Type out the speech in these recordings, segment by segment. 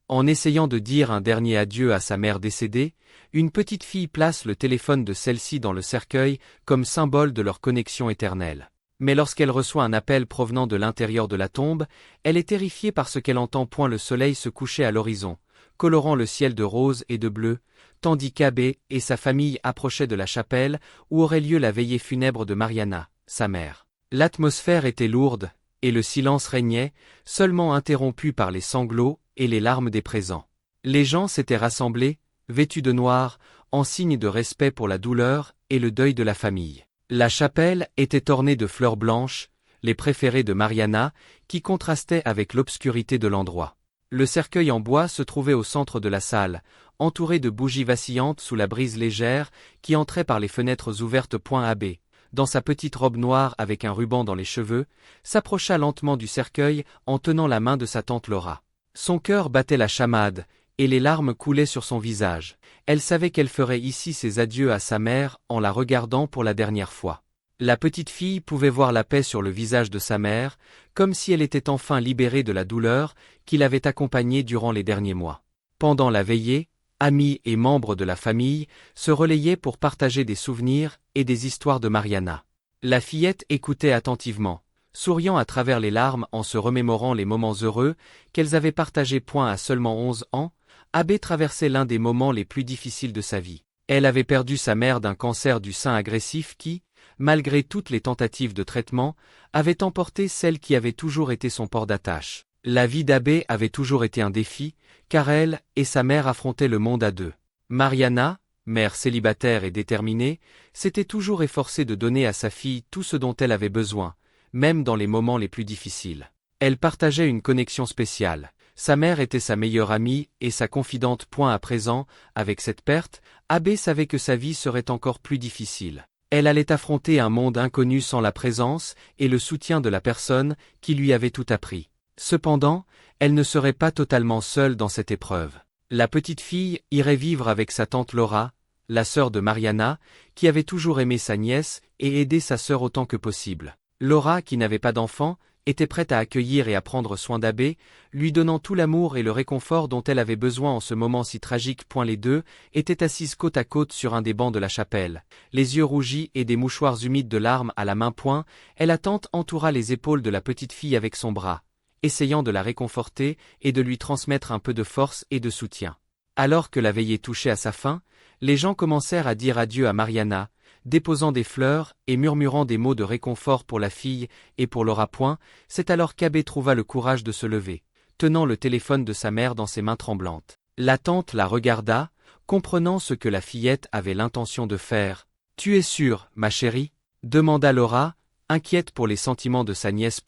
En essayant de dire un dernier adieu à sa mère décédée, une petite fille place le téléphone de celle-ci dans le cercueil comme symbole de leur connexion éternelle. Mais lorsqu'elle reçoit un appel provenant de l'intérieur de la tombe, elle est terrifiée par ce qu'elle entend point le soleil se coucher à l'horizon, colorant le ciel de rose et de bleu, tandis qu'Abbé et sa famille approchaient de la chapelle où aurait lieu la veillée funèbre de Mariana, sa mère. L'atmosphère était lourde, et le silence régnait, seulement interrompu par les sanglots et les larmes des présents. Les gens s'étaient rassemblés, vêtus de noir, en signe de respect pour la douleur et le deuil de la famille. La chapelle était ornée de fleurs blanches, les préférées de Mariana, qui contrastaient avec l'obscurité de l'endroit. Le cercueil en bois se trouvait au centre de la salle, entouré de bougies vacillantes sous la brise légère qui entrait par les fenêtres ouvertes. Abbé, dans sa petite robe noire avec un ruban dans les cheveux, s'approcha lentement du cercueil en tenant la main de sa tante Laura. Son cœur battait la chamade, et les larmes coulaient sur son visage. Elle savait qu'elle ferait ici ses adieux à sa mère en la regardant pour la dernière fois. La petite fille pouvait voir la paix sur le visage de sa mère, comme si elle était enfin libérée de la douleur qui l'avait accompagnée durant les derniers mois. Pendant la veillée, amis et membres de la famille se relayaient pour partager des souvenirs et des histoires de Mariana. La fillette écoutait attentivement, souriant à travers les larmes en se remémorant les moments heureux qu'elles avaient partagés. À seulement 11 ans, Abbé traversait l'un des moments les plus difficiles de sa vie. Elle avait perdu sa mère d'un cancer du sein agressif qui, malgré toutes les tentatives de traitement, avait emporté celle qui avait toujours été son port d'attache. La vie d'Abbé avait toujours été un défi, car elle et sa mère affrontaient le monde à deux. Mariana, mère célibataire et déterminée, s'était toujours efforcée de donner à sa fille tout ce dont elle avait besoin, même dans les moments les plus difficiles. Elle partageait une connexion spéciale. Sa mère était sa meilleure amie et sa confidente. À présent, avec cette perte, Abbé savait que sa vie serait encore plus difficile. Elle allait affronter un monde inconnu sans la présence et le soutien de la personne qui lui avait tout appris. Cependant, elle ne serait pas totalement seule dans cette épreuve. La petite fille irait vivre avec sa tante Laura, la sœur de Mariana, qui avait toujours aimé sa nièce et aidé sa sœur autant que possible. Laura, qui n'avait pas d'enfant, était prête à accueillir et à prendre soin d'Abbé, lui donnant tout l'amour et le réconfort dont elle avait besoin en ce moment si tragique. Les deux étaient assises côte à côte sur un des bancs de la chapelle, les yeux rougis et des mouchoirs humides de larmes à la main. Et la tante entoura les épaules de la petite fille avec son bras, essayant de la réconforter et de lui transmettre un peu de force et de soutien. Alors que la veillée touchait à sa fin, les gens commencèrent à dire adieu à Mariana, déposant des fleurs et murmurant des mots de réconfort pour la fille et pour Laura. C'est alors qu'Abbé trouva le courage de se lever, tenant le téléphone de sa mère dans ses mains tremblantes. La tante la regarda, comprenant ce que la fillette avait l'intention de faire. « Tu es sûre, ma chérie ?» demanda Laura, inquiète pour les sentiments de sa nièce.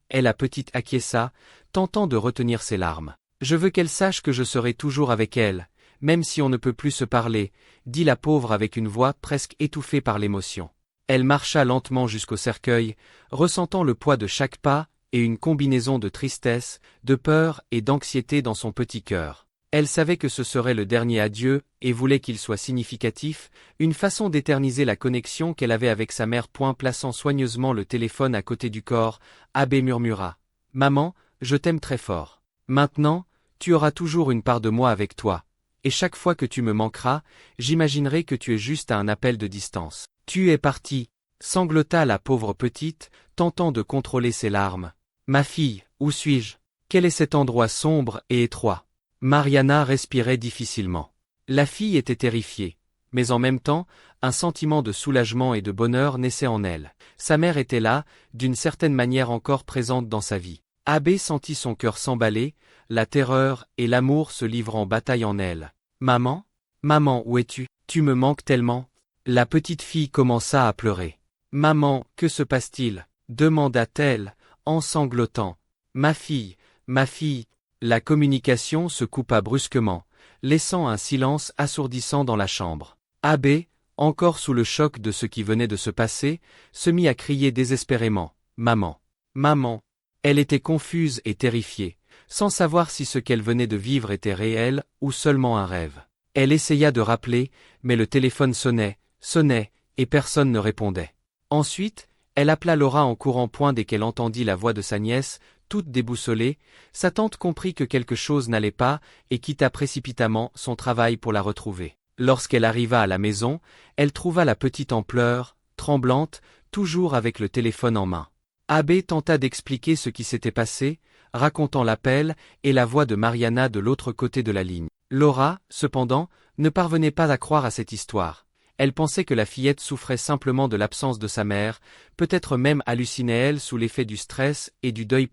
Et la petite acquiesça, tentant de retenir ses larmes. « Je veux qu'elle sache que je serai toujours avec elle, même si on ne peut plus se parler, » dit la pauvre avec une voix presque étouffée par l'émotion. Elle marcha lentement jusqu'au cercueil, ressentant le poids de chaque pas et une combinaison de tristesse, de peur et d'anxiété dans son petit cœur. Elle savait que ce serait le dernier adieu et voulait qu'il soit significatif, une façon d'éterniser la connexion qu'elle avait avec sa mère. Plaçant soigneusement le téléphone à côté du corps, Abbé murmura : « Maman, je t'aime très fort. Maintenant, tu auras toujours une part de moi avec toi. Et chaque fois que tu me manqueras, j'imaginerai que tu es juste à un appel de distance. » « Tu es partie, » sanglota la pauvre petite, tentant de contrôler ses larmes. « Ma fille, où suis-je ? Quel est cet endroit sombre et étroit ?» Mariana respirait difficilement. La fille était terrifiée, mais en même temps, un sentiment de soulagement et de bonheur naissait en elle. Sa mère était là, d'une certaine manière encore présente dans sa vie. Abbé sentit son cœur s'emballer, la terreur et l'amour se livrant bataille en elle. « Maman ? Maman, où es-tu ? Tu me manques tellement !» La petite fille commença à pleurer. « Maman, que se passe-t-il » demanda-t-elle, en sanglotant. « Ma fille, ma fille !» La communication se coupa brusquement, laissant un silence assourdissant dans la chambre. Abbé, encore sous le choc de ce qui venait de se passer, se mit à crier désespérément. « Maman! Maman !» Elle était confuse et terrifiée, sans savoir si ce qu'elle venait de vivre était réel ou seulement un rêve. Elle essaya de rappeler, mais le téléphone sonnait, et personne ne répondait. Ensuite, elle appela Laura en courant. Dès qu'elle entendit la voix de sa nièce, Toute déboussolée, sa tante comprit que quelque chose n'allait pas et quitta précipitamment son travail pour la retrouver. Lorsqu'elle arriva à la maison, elle trouva la petite en pleurs, tremblante, toujours avec le téléphone en main. Abbé tenta d'expliquer ce qui s'était passé, racontant l'appel et la voix de Mariana de l'autre côté de la ligne. Laura, cependant, ne parvenait pas à croire à cette histoire. Elle pensait que la fillette souffrait simplement de l'absence de sa mère, peut-être même hallucinait-elle sous l'effet du stress et du deuil.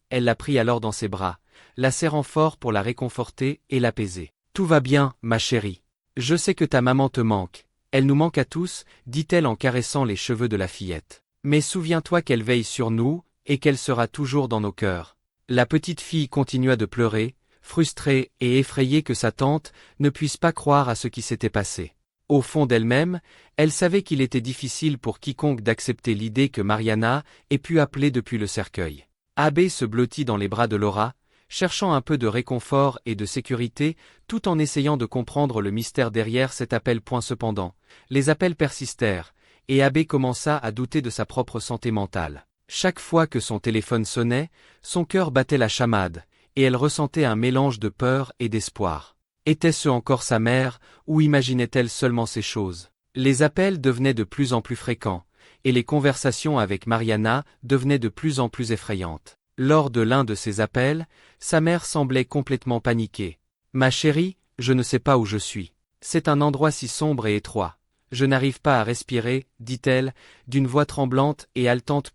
Elle la prit alors dans ses bras, la serrant fort pour la réconforter et l'apaiser. « Tout va bien, ma chérie. Je sais que ta maman te manque. Elle nous manque à tous, dit-elle en caressant les cheveux de la fillette. Mais souviens-toi qu'elle veille sur nous, et qu'elle sera toujours dans nos cœurs. » La petite fille continua de pleurer, frustrée et effrayée que sa tante ne puisse pas croire à ce qui s'était passé. Au fond d'elle-même, elle savait qu'il était difficile pour quiconque d'accepter l'idée que Mariana ait pu appeler depuis le cercueil. Abbé se blottit dans les bras de Laura, cherchant un peu de réconfort et de sécurité, tout en essayant de comprendre le mystère derrière cet appel. Cependant, les appels persistèrent, et Abbé commença à douter de sa propre santé mentale. Chaque fois que son téléphone sonnait, son cœur battait la chamade, et elle ressentait un mélange de peur et d'espoir. Était-ce encore sa mère, ou imaginait-elle seulement ces choses? Les appels devenaient de plus en plus fréquents, et les conversations avec Mariana devenaient de plus en plus effrayantes. Lors de l'un de ces appels, sa mère semblait complètement paniquée. « Ma chérie, je ne sais pas où je suis. C'est un endroit si sombre et étroit. Je n'arrive pas à respirer, dit-elle, d'une voix tremblante et haletante.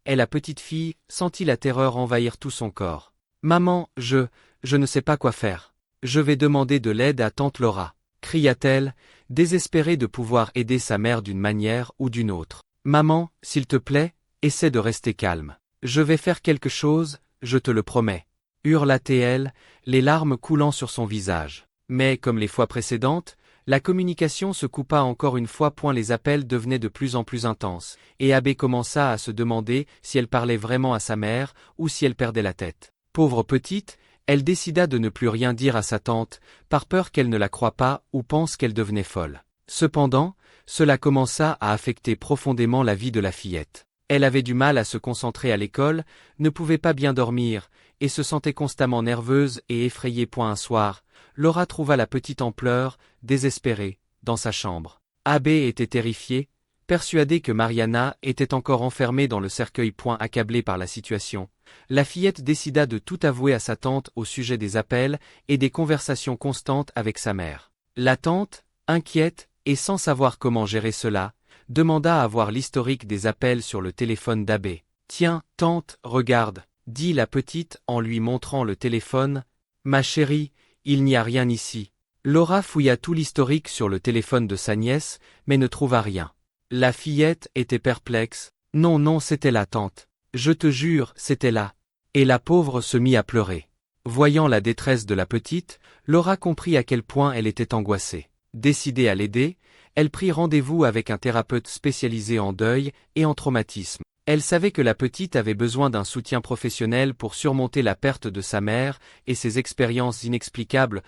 Et la petite fille sentit la terreur envahir tout son corps. « Maman, je ne sais pas quoi faire. Je vais demander de l'aide à tante Laura, » cria-t-elle, désespérée de pouvoir aider sa mère d'une manière ou d'une autre. « Maman, s'il te plaît, essaie de rester calme. Je vais faire quelque chose, je te le promets. » hurla-t-elle, les larmes coulant sur son visage. Mais, comme les fois précédentes, la communication se coupa encore une fois. Les appels devenaient de plus en plus intenses, et Abbé commença à se demander si elle parlait vraiment à sa mère ou si elle perdait la tête. Pauvre petite, elle décida de ne plus rien dire à sa tante, par peur qu'elle ne la croie pas ou pense qu'elle devenait folle. Cependant, cela commença à affecter profondément la vie de la fillette. Elle avait du mal à se concentrer à l'école, ne pouvait pas bien dormir, et se sentait constamment nerveuse et effrayée. Un soir, Laura trouva la petite en pleurs, désespérée, dans sa chambre. Abbé était terrifié, persuadé que Mariana était encore enfermée dans le cercueil. Accablée par la situation, la fillette décida de tout avouer à sa tante au sujet des appels et des conversations constantes avec sa mère. La tante, inquiète et sans savoir comment gérer cela, demanda à voir l'historique des appels sur le téléphone d'Abbé. « Tiens, tante, regarde, » dit la petite en lui montrant le téléphone. « Ma chérie, il n'y a rien ici. » Laura fouilla tout l'historique sur le téléphone de sa nièce, mais ne trouva rien. La fillette était perplexe. « Non, c'était là, tante. Je te jure, c'était là. » Et la pauvre se mit à pleurer. Voyant la détresse de la petite, Laura comprit à quel point elle était angoissée. Décidée à l'aider, elle prit rendez-vous avec un thérapeute spécialisé en deuil et en traumatisme. Elle savait que la petite avait besoin d'un soutien professionnel pour surmonter la perte de sa mère et ses expériences inexplicables.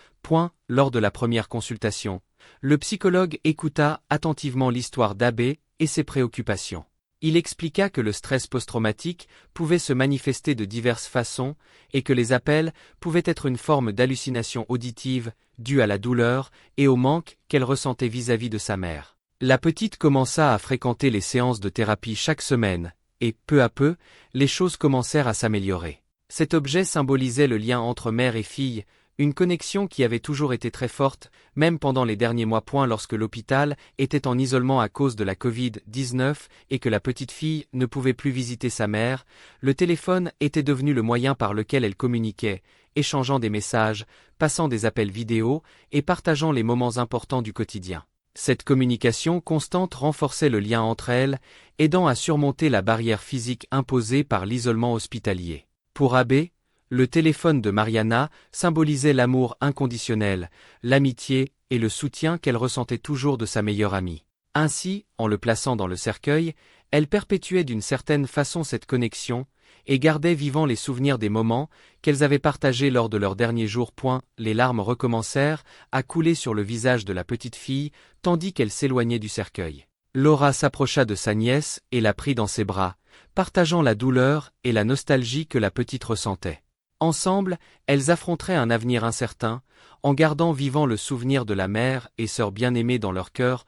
Lors de la première consultation, le psychologue écouta attentivement l'histoire d'Abbé et ses préoccupations. Il expliqua que le stress post-traumatique pouvait se manifester de diverses façons et que les appels pouvaient être une forme d'hallucination auditive due à la douleur et au manque qu'elle ressentait vis-à-vis de sa mère. La petite commença à fréquenter les séances de thérapie chaque semaine, et, peu à peu, les choses commencèrent à s'améliorer. Cet objet symbolisait le lien entre mère et fille, une connexion qui avait toujours été très forte, même pendant les derniers mois. Lorsque l'hôpital était en isolement à cause de la Covid-19 et que la petite fille ne pouvait plus visiter sa mère, le téléphone était devenu le moyen par lequel elle communiquait, échangeant des messages, passant des appels vidéo et partageant les moments importants du quotidien. Cette communication constante renforçait le lien entre elles, aidant à surmonter la barrière physique imposée par l'isolement hospitalier. Pour Abbé, le téléphone de Mariana symbolisait l'amour inconditionnel, l'amitié et le soutien qu'elle ressentait toujours de sa meilleure amie. Ainsi, en le plaçant dans le cercueil, elle perpétuait d'une certaine façon cette connexion et gardait vivant les souvenirs des moments qu'elles avaient partagés lors de leurs derniers jours. Les larmes recommencèrent à couler sur le visage de la petite fille tandis qu'elle s'éloignait du cercueil. Laura s'approcha de sa nièce et la prit dans ses bras, partageant la douleur et la nostalgie que la petite ressentait. Ensemble, elles affronteraient un avenir incertain, en gardant vivant le souvenir de la mère et sœur bien-aimée dans leur cœur.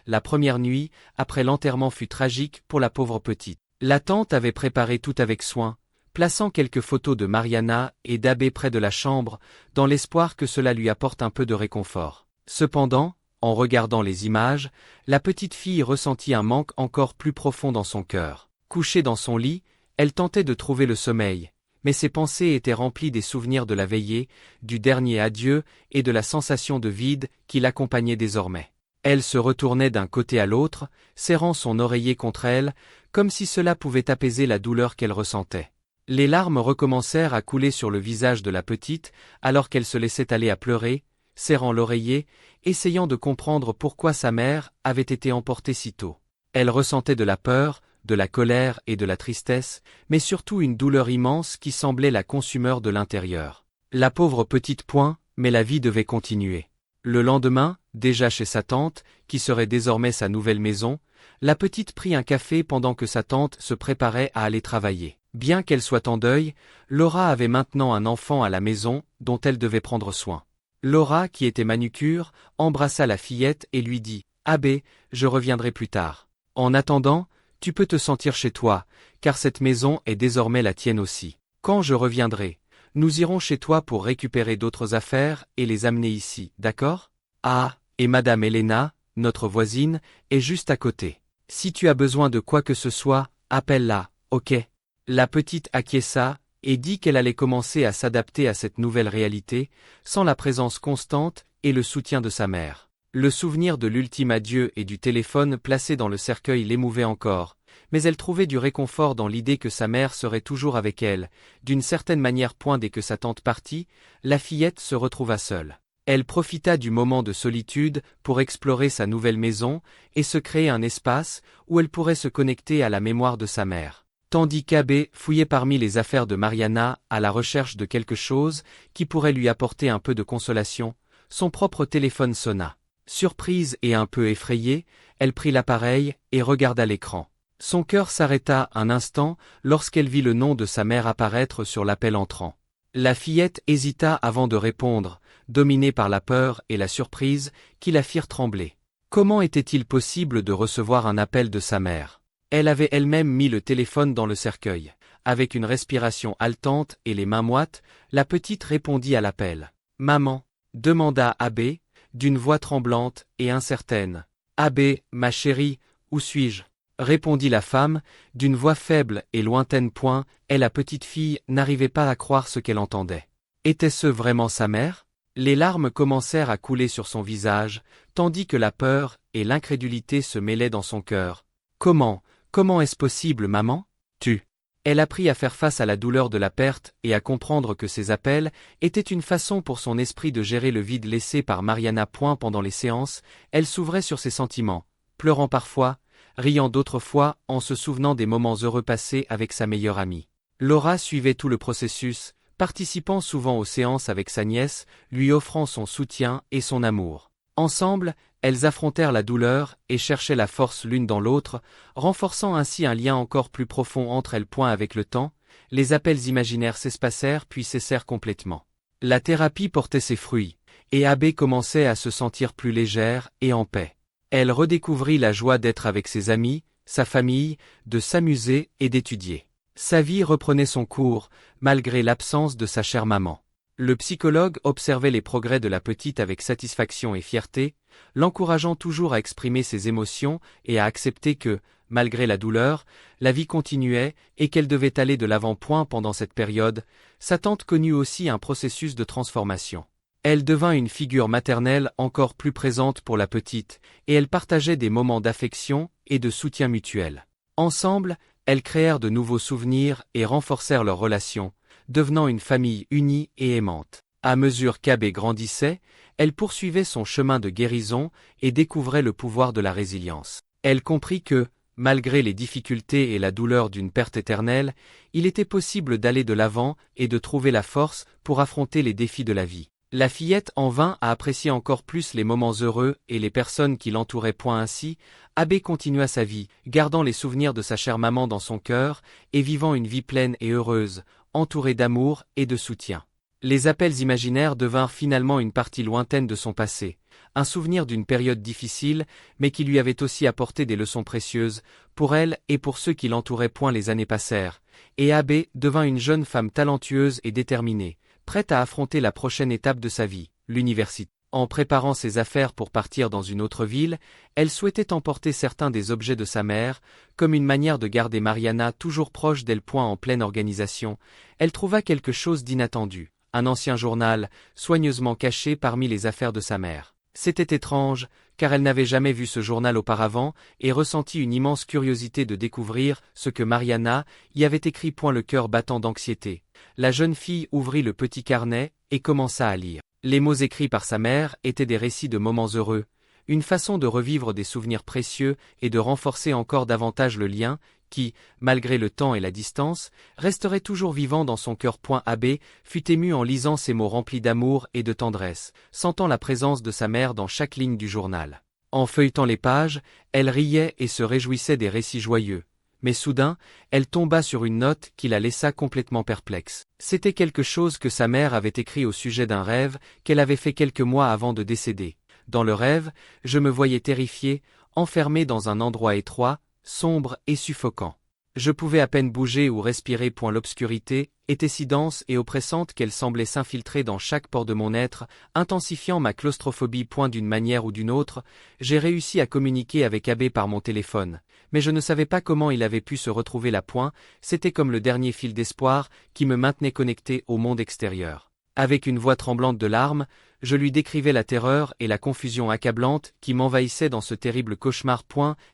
La première nuit, après l'enterrement fut tragique pour la pauvre petite. La tante avait préparé tout avec soin, plaçant quelques photos de Mariana et d'Abbé près de la chambre, dans l'espoir que cela lui apporte un peu de réconfort. Cependant, en regardant les images, la petite fille ressentit un manque encore plus profond dans son cœur. Couchée dans son lit, elle tentait de trouver le sommeil, mais ses pensées étaient remplies des souvenirs de la veillée, du dernier adieu et de la sensation de vide qui l'accompagnait désormais. Elle se retournait d'un côté à l'autre, serrant son oreiller contre elle, comme si cela pouvait apaiser la douleur qu'elle ressentait. Les larmes recommencèrent à couler sur le visage de la petite, alors qu'elle se laissait aller à pleurer, serrant l'oreiller, essayant de comprendre pourquoi sa mère avait été emportée si tôt. Elle ressentait de la peur, de la colère et de la tristesse, mais surtout une douleur immense qui semblait la consumer de l'intérieur. La pauvre petite mais la vie devait continuer. Le lendemain, déjà chez sa tante, qui serait désormais sa nouvelle maison, la petite prit un café pendant que sa tante se préparait à aller travailler. Bien qu'elle soit en deuil, Laura avait maintenant un enfant à la maison dont elle devait prendre soin. Laura, qui était manucure, embrassa la fillette et lui dit « Abbé, je reviendrai plus tard. En attendant, tu peux te sentir chez toi, car cette maison est désormais la tienne aussi. Quand je reviendrai, nous irons chez toi pour récupérer d'autres affaires et les amener ici, d'accord? Ah, et Madame Elena, notre voisine, est juste à côté. Si tu as besoin de quoi que ce soit, appelle-la, ok?» La petite acquiesça et dit qu'elle allait commencer à s'adapter à cette nouvelle réalité, sans la présence constante et le soutien de sa mère. Le souvenir de l'ultime adieu et du téléphone placé dans le cercueil l'émouvait encore, mais elle trouvait du réconfort dans l'idée que sa mère serait toujours avec elle. D'une certaine manière, dès que sa tante partit, la fillette se retrouva seule. Elle profita du moment de solitude pour explorer sa nouvelle maison et se créer un espace où elle pourrait se connecter à la mémoire de sa mère. Tandis qu'Abbé fouillait parmi les affaires de Mariana à la recherche de quelque chose qui pourrait lui apporter un peu de consolation, son propre téléphone sonna. Surprise et un peu effrayée, elle prit l'appareil et regarda l'écran. Son cœur s'arrêta un instant lorsqu'elle vit le nom de sa mère apparaître sur l'appel entrant. La fillette hésita avant de répondre, dominée par la peur et la surprise qui la firent trembler. Comment était-il possible de recevoir un appel de sa mère? Elle avait elle-même mis le téléphone dans le cercueil. Avec une respiration haletante et les mains moites, la petite répondit à l'appel. « Maman » demanda Abbé, d'une voix tremblante et incertaine. « Abbé, ma chérie, où suis-je » répondit la femme, d'une voix faible et lointaine. Et la petite fille n'arrivait pas à croire ce qu'elle entendait. Était-ce vraiment sa mère? Les larmes commencèrent à couler sur son visage, tandis que la peur et l'incrédulité se mêlaient dans son cœur. « Comment est-ce possible, maman? Elle apprit à faire face à la douleur de la perte et à comprendre que ces appels étaient une façon pour son esprit de gérer le vide laissé par Mariana. Pendant les séances, elle s'ouvrait sur ses sentiments, pleurant parfois, riant d'autres fois en se souvenant des moments heureux passés avec sa meilleure amie. Laura suivait tout le processus, participant souvent aux séances avec sa nièce, lui offrant son soutien et son amour. Ensemble, elles affrontèrent la douleur et cherchaient la force l'une dans l'autre, renforçant ainsi un lien encore plus profond entre elles. Avec le temps, les appels imaginaires s'espacèrent puis cessèrent complètement. La thérapie portait ses fruits, et Abbé commençait à se sentir plus légère et en paix. Elle redécouvrit la joie d'être avec ses amis, sa famille, de s'amuser et d'étudier. Sa vie reprenait son cours, malgré l'absence de sa chère maman. Le psychologue observait les progrès de la petite avec satisfaction et fierté, l'encourageant toujours à exprimer ses émotions et à accepter que, malgré la douleur, la vie continuait et qu'elle devait aller de l'avant. Pendant cette période, sa tante connut aussi un processus de transformation. Elle devint une figure maternelle encore plus présente pour la petite, et elles partageaient des moments d'affection et de soutien mutuel. Ensemble, elles créèrent de nouveaux souvenirs et renforcèrent leur relation, devenant une famille unie et aimante. À mesure qu'Abbé grandissait, elle poursuivait son chemin de guérison et découvrait le pouvoir de la résilience. Elle comprit que, malgré les difficultés et la douleur d'une perte éternelle, il était possible d'aller de l'avant et de trouver la force pour affronter les défis de la vie. La fillette en vint à apprécier encore plus les moments heureux et les personnes qui l'entouraient. Ainsi, Abe continua sa vie, gardant les souvenirs de sa chère maman dans son cœur, et vivant une vie pleine et heureuse, entourée d'amour et de soutien. Les appels imaginaires devinrent finalement une partie lointaine de son passé, un souvenir d'une période difficile, mais qui lui avait aussi apporté des leçons précieuses, pour elle et pour ceux qui l'entouraient. Les années passèrent, et Abe devint une jeune femme talentueuse et déterminée, prête à affronter la prochaine étape de sa vie, l'université. En préparant ses affaires pour partir dans une autre ville, elle souhaitait emporter certains des objets de sa mère, comme une manière de garder Mariana toujours proche d'elle. En pleine organisation, elle trouva quelque chose d'inattendu, un ancien journal, soigneusement caché parmi les affaires de sa mère. C'était étrange, car elle n'avait jamais vu ce journal auparavant, et ressentit une immense curiosité de découvrir ce que Mariana y avait écrit. Le cœur battant d'anxiété, la jeune fille ouvrit le petit carnet, et commença à lire. Les mots écrits par sa mère étaient des récits de moments heureux, une façon de revivre des souvenirs précieux et de renforcer encore davantage le lien, qui, malgré le temps et la distance, resterait toujours vivant dans son cœur. Abe fut ému en lisant ces mots remplis d'amour et de tendresse, sentant la présence de sa mère dans chaque ligne du journal. En feuilletant les pages, elle riait et se réjouissait des récits joyeux. Mais soudain, elle tomba sur une note qui la laissa complètement perplexe. C'était quelque chose que sa mère avait écrit au sujet d'un rêve qu'elle avait fait quelques mois avant de décéder. Dans le rêve, je me voyais terrifié, enfermé dans un endroit étroit, sombre et suffocant. Je pouvais à peine bouger ou respirer. L'obscurité était si dense et oppressante qu'elle semblait s'infiltrer dans chaque pore de mon être, intensifiant ma claustrophobie. D'une manière ou d'une autre, j'ai réussi à communiquer avec Abe par mon téléphone, mais je ne savais pas comment il avait pu se retrouver là. C'était comme le dernier fil d'espoir qui me maintenait connecté au monde extérieur. Avec une voix tremblante de larmes, je lui décrivais la terreur et la confusion accablante qui m'envahissaient dans ce terrible cauchemar.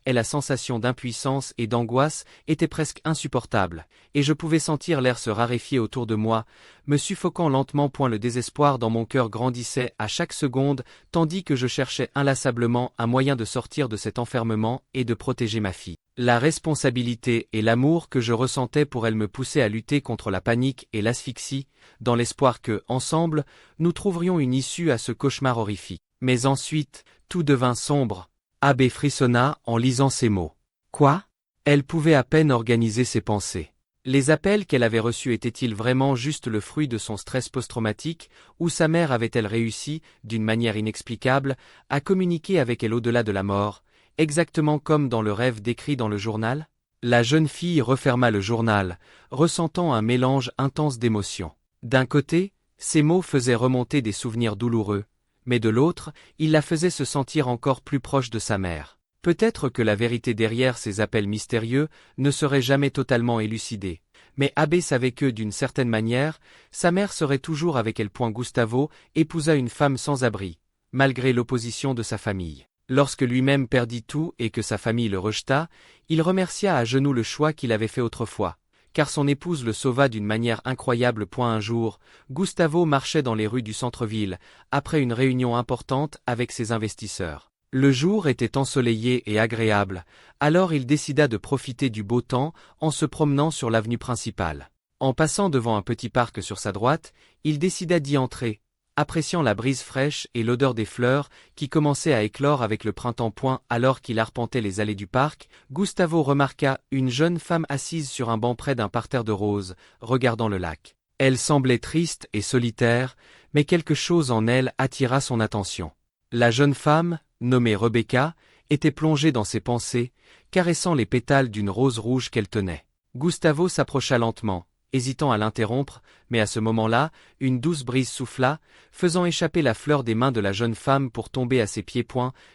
Et la sensation d'impuissance et d'angoisse était presque insupportable, et je pouvais sentir l'air se raréfier autour de moi, me suffoquant lentement. Le désespoir dans mon cœur grandissait à chaque seconde, tandis que je cherchais inlassablement un moyen de sortir de cet enfermement et de protéger ma fille. La responsabilité et l'amour que je ressentais pour elle me poussaient à lutter contre la panique et l'asphyxie, dans l'espoir que, ensemble, nous trouverions une issue à ce cauchemar horrifique. Mais ensuite, tout devint sombre. Abe frissonna en lisant ces mots. Quoi? Elle pouvait à peine organiser ses pensées. Les appels qu'elle avait reçus étaient-ils vraiment juste le fruit de son stress post-traumatique, ou sa mère avait-elle réussi, d'une manière inexplicable, à communiquer avec elle au-delà de la mort, exactement comme dans le rêve décrit dans le journal? La jeune fille referma le journal, ressentant un mélange intense d'émotions. D'un côté, ces mots faisaient remonter des souvenirs douloureux, mais de l'autre, ils la faisaient se sentir encore plus proche de sa mère. Peut-être que la vérité derrière ces appels mystérieux ne serait jamais totalement élucidée, mais Abe savait que, d'une certaine manière, sa mère serait toujours avec elle. Gustavo épousa une femme sans abri, malgré l'opposition de sa famille. Lorsque lui-même perdit tout et que sa famille le rejeta, il remercia à genoux le choix qu'il avait fait autrefois, car son épouse le sauva d'une manière incroyable. Un jour, Gustavo marchait dans les rues du centre-ville, après une réunion importante avec ses investisseurs. Le jour était ensoleillé et agréable, alors il décida de profiter du beau temps en se promenant sur l'avenue principale. En passant devant un petit parc sur sa droite, il décida d'y entrer, appréciant la brise fraîche et l'odeur des fleurs qui commençaient à éclore avec le printemps. Alors qu'il arpentait les allées du parc, Gustavo remarqua une jeune femme assise sur un banc près d'un parterre de roses, regardant le lac. Elle semblait triste et solitaire, mais quelque chose en elle attira son attention. La jeune femme, nommée Rebecca, était plongée dans ses pensées, caressant les pétales d'une rose rouge qu'elle tenait. Gustavo s'approcha lentement, hésitant à l'interrompre, mais à ce moment-là, une douce brise souffla, faisant échapper la fleur des mains de la jeune femme pour tomber à ses pieds.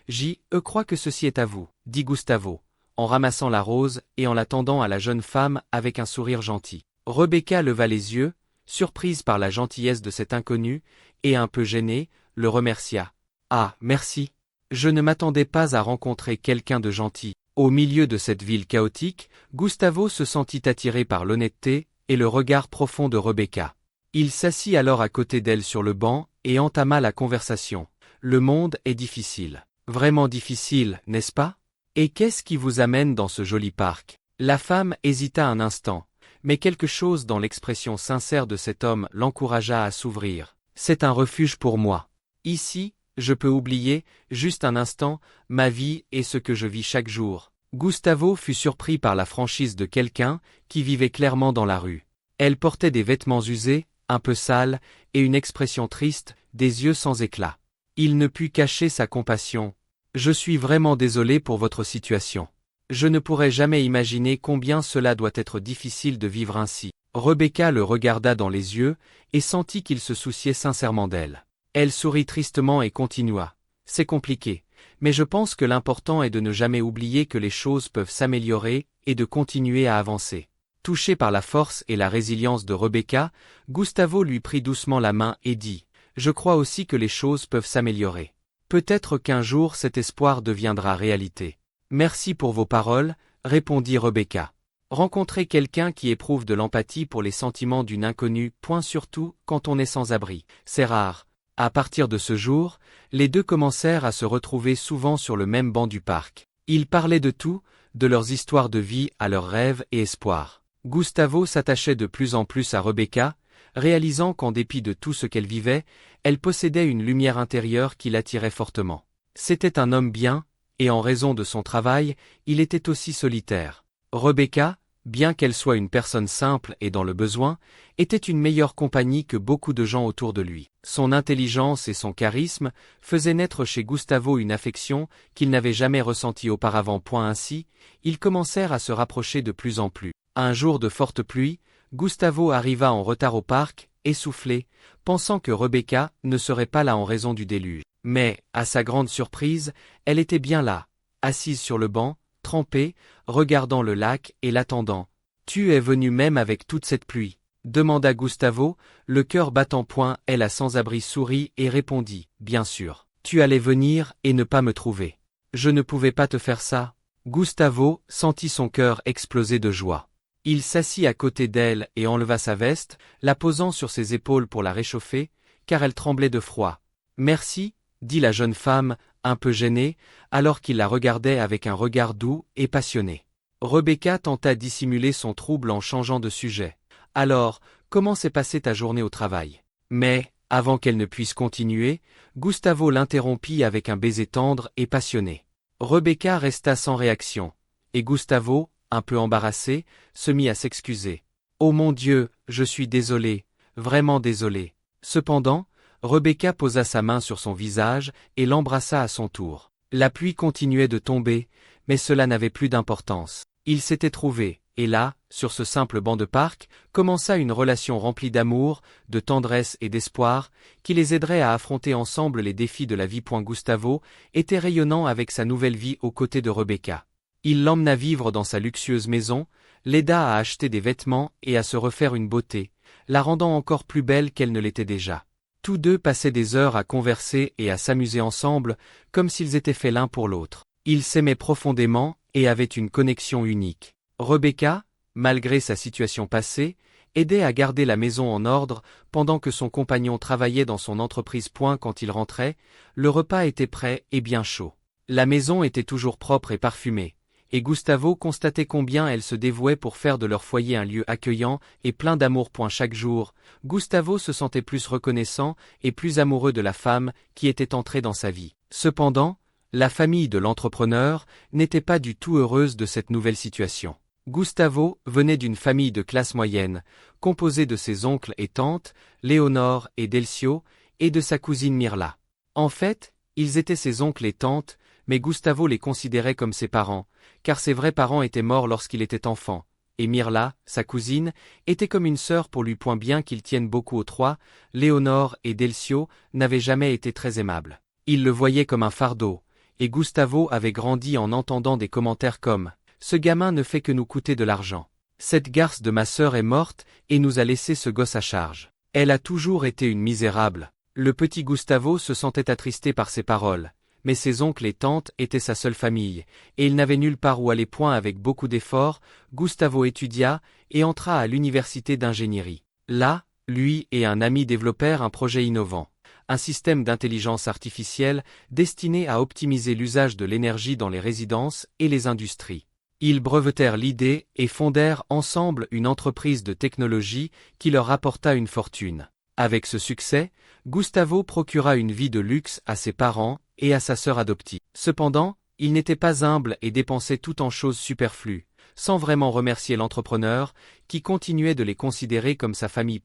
Je crois que ceci est à vous, dit Gustavo, en ramassant la rose et en la tendant à la jeune femme avec un sourire gentil. Rebecca leva les yeux, surprise par la gentillesse de cet inconnu, et un peu gênée, le remercia. Ah, merci. Je ne m'attendais pas à rencontrer quelqu'un de gentil. Au milieu de cette ville chaotique, Gustavo se sentit attiré par l'honnêteté et le regard profond de Rebecca. Il s'assit alors à côté d'elle sur le banc et entama la conversation. Le monde est difficile. Vraiment difficile, n'est-ce pas? Et qu'est-ce qui vous amène dans ce joli parc? La femme hésita un instant, mais quelque chose dans l'expression sincère de cet homme l'encouragea à s'ouvrir. C'est un refuge pour moi. Ici, je peux oublier, juste un instant, ma vie et ce que je vis chaque jour. Gustavo fut surpris par la franchise de quelqu'un qui vivait clairement dans la rue. Elle portait des vêtements usés, un peu sales, et une expression triste, des yeux sans éclat. Il ne put cacher sa compassion. « Je suis vraiment désolé pour votre situation. Je ne pourrais jamais imaginer combien cela doit être difficile de vivre ainsi. » Rebecca le regarda dans les yeux et sentit qu'il se souciait sincèrement d'elle. Elle sourit tristement et continua. « C'est compliqué, mais je pense que l'important est de ne jamais oublier que les choses peuvent s'améliorer et de continuer à avancer. » Touché par la force et la résilience de Rebecca, Gustavo lui prit doucement la main et dit « Je crois aussi que les choses peuvent s'améliorer. Peut-être qu'un jour cet espoir deviendra réalité. » « Merci pour vos paroles, » répondit Rebecca. Rencontrer quelqu'un qui éprouve de l'empathie pour les sentiments d'une inconnue, surtout quand on est sans abri, c'est rare. À partir de ce jour, les deux commencèrent à se retrouver souvent sur le même banc du parc. Ils parlaient de tout, de leurs histoires de vie à leurs rêves et espoirs. Gustavo s'attachait de plus en plus à Rebecca, réalisant qu'en dépit de tout ce qu'elle vivait, elle possédait une lumière intérieure qui l'attirait fortement. C'était un homme bien, et en raison de son travail, il était aussi solitaire. Rebecca, bien qu'elle soit une personne simple et dans le besoin, était une meilleure compagnie que beaucoup de gens autour de lui. Son intelligence et son charisme faisaient naître chez Gustavo une affection qu'il n'avait jamais ressentie auparavant. Ainsi, ils commencèrent à se rapprocher de plus en plus. Un jour de forte pluie, Gustavo arriva en retard au parc, essoufflé, pensant que Rebecca ne serait pas là en raison du déluge. Mais, à sa grande surprise, elle était bien là, assise sur le banc, trempée, regardant le lac et l'attendant. « Tu es venu même avec toute cette pluie ?» demanda Gustavo, le cœur battant. Elle à sans-abri sourit et répondit « Bien sûr. Tu allais venir et ne pas me trouver. Je ne pouvais pas te faire ça. » Gustavo sentit son cœur exploser de joie. Il s'assit à côté d'elle et enleva sa veste, la posant sur ses épaules pour la réchauffer, car elle tremblait de froid. « Merci, » dit la jeune femme, un peu gênée, alors qu'il la regardait avec un regard doux et passionné. Rebecca tenta de dissimuler son trouble en changeant de sujet. « Alors, comment s'est passée ta journée au travail ?» Mais, avant qu'elle ne puisse continuer, Gustavo l'interrompit avec un baiser tendre et passionné. Rebecca resta sans réaction, et Gustavo, un peu embarrassé, se mit à s'excuser. « Oh mon Dieu, je suis désolé, vraiment désolé. » Cependant, Rebecca posa sa main sur son visage et l'embrassa à son tour. La pluie continuait de tomber, mais cela n'avait plus d'importance. Ils s'étaient trouvés, et là, sur ce simple banc de parc, commença une relation remplie d'amour, de tendresse et d'espoir, qui les aiderait à affronter ensemble les défis de la vie. Gustavo était rayonnant avec sa nouvelle vie aux côtés de Rebecca. Il l'emmena vivre dans sa luxueuse maison, l'aida à acheter des vêtements et à se refaire une beauté, la rendant encore plus belle qu'elle ne l'était déjà. Tous deux passaient des heures à converser et à s'amuser ensemble, comme s'ils étaient faits l'un pour l'autre. Ils s'aimaient profondément et avaient une connexion unique. Rebecca, malgré sa situation passée, aidait à garder la maison en ordre pendant que son compagnon travaillait dans son entreprise. Quand il rentrait, le repas était prêt et bien chaud. La maison était toujours propre et parfumée, et Gustavo constatait combien elle se dévouait pour faire de leur foyer un lieu accueillant et plein d'amour. Chaque jour, Gustavo se sentait plus reconnaissant et plus amoureux de la femme qui était entrée dans sa vie. Cependant, la famille de l'entrepreneur n'était pas du tout heureuse de cette nouvelle situation. Gustavo venait d'une famille de classe moyenne, composée de ses oncles et tantes, Léonore et Delcio, et de sa cousine Mirla. En fait, ils étaient ses oncles et tantes, mais Gustavo les considérait comme ses parents, car ses vrais parents étaient morts lorsqu'il était enfant, et Mirla, sa cousine, était comme une sœur pour lui. Bien qu'ils tiennent beaucoup aux trois, Léonore et Delcio n'avaient jamais été très aimables. Ils le voyaient comme un fardeau, et Gustavo avait grandi en entendant des commentaires comme « Ce gamin ne fait que nous coûter de l'argent. Cette garce de ma sœur est morte et nous a laissé ce gosse à charge. Elle a toujours été une misérable. » Le petit Gustavo se sentait attristé par ces paroles, mais ses oncles et tantes étaient sa seule famille, et il n'avait nulle part où aller. Avec beaucoup d'efforts, Gustavo étudia et entra à l'université d'ingénierie. Là, lui et un ami développèrent un projet innovant, un système d'intelligence artificielle destiné à optimiser l'usage de l'énergie dans les résidences et les industries. Ils brevetèrent l'idée et fondèrent ensemble une entreprise de technologie qui leur rapporta une fortune. Avec ce succès, Gustavo procura une vie de luxe à ses parents et à sa sœur adoptive. Cependant, il n'était pas humble et dépensait tout en choses superflues, sans vraiment remercier l'entrepreneur, qui continuait de les considérer comme sa famille.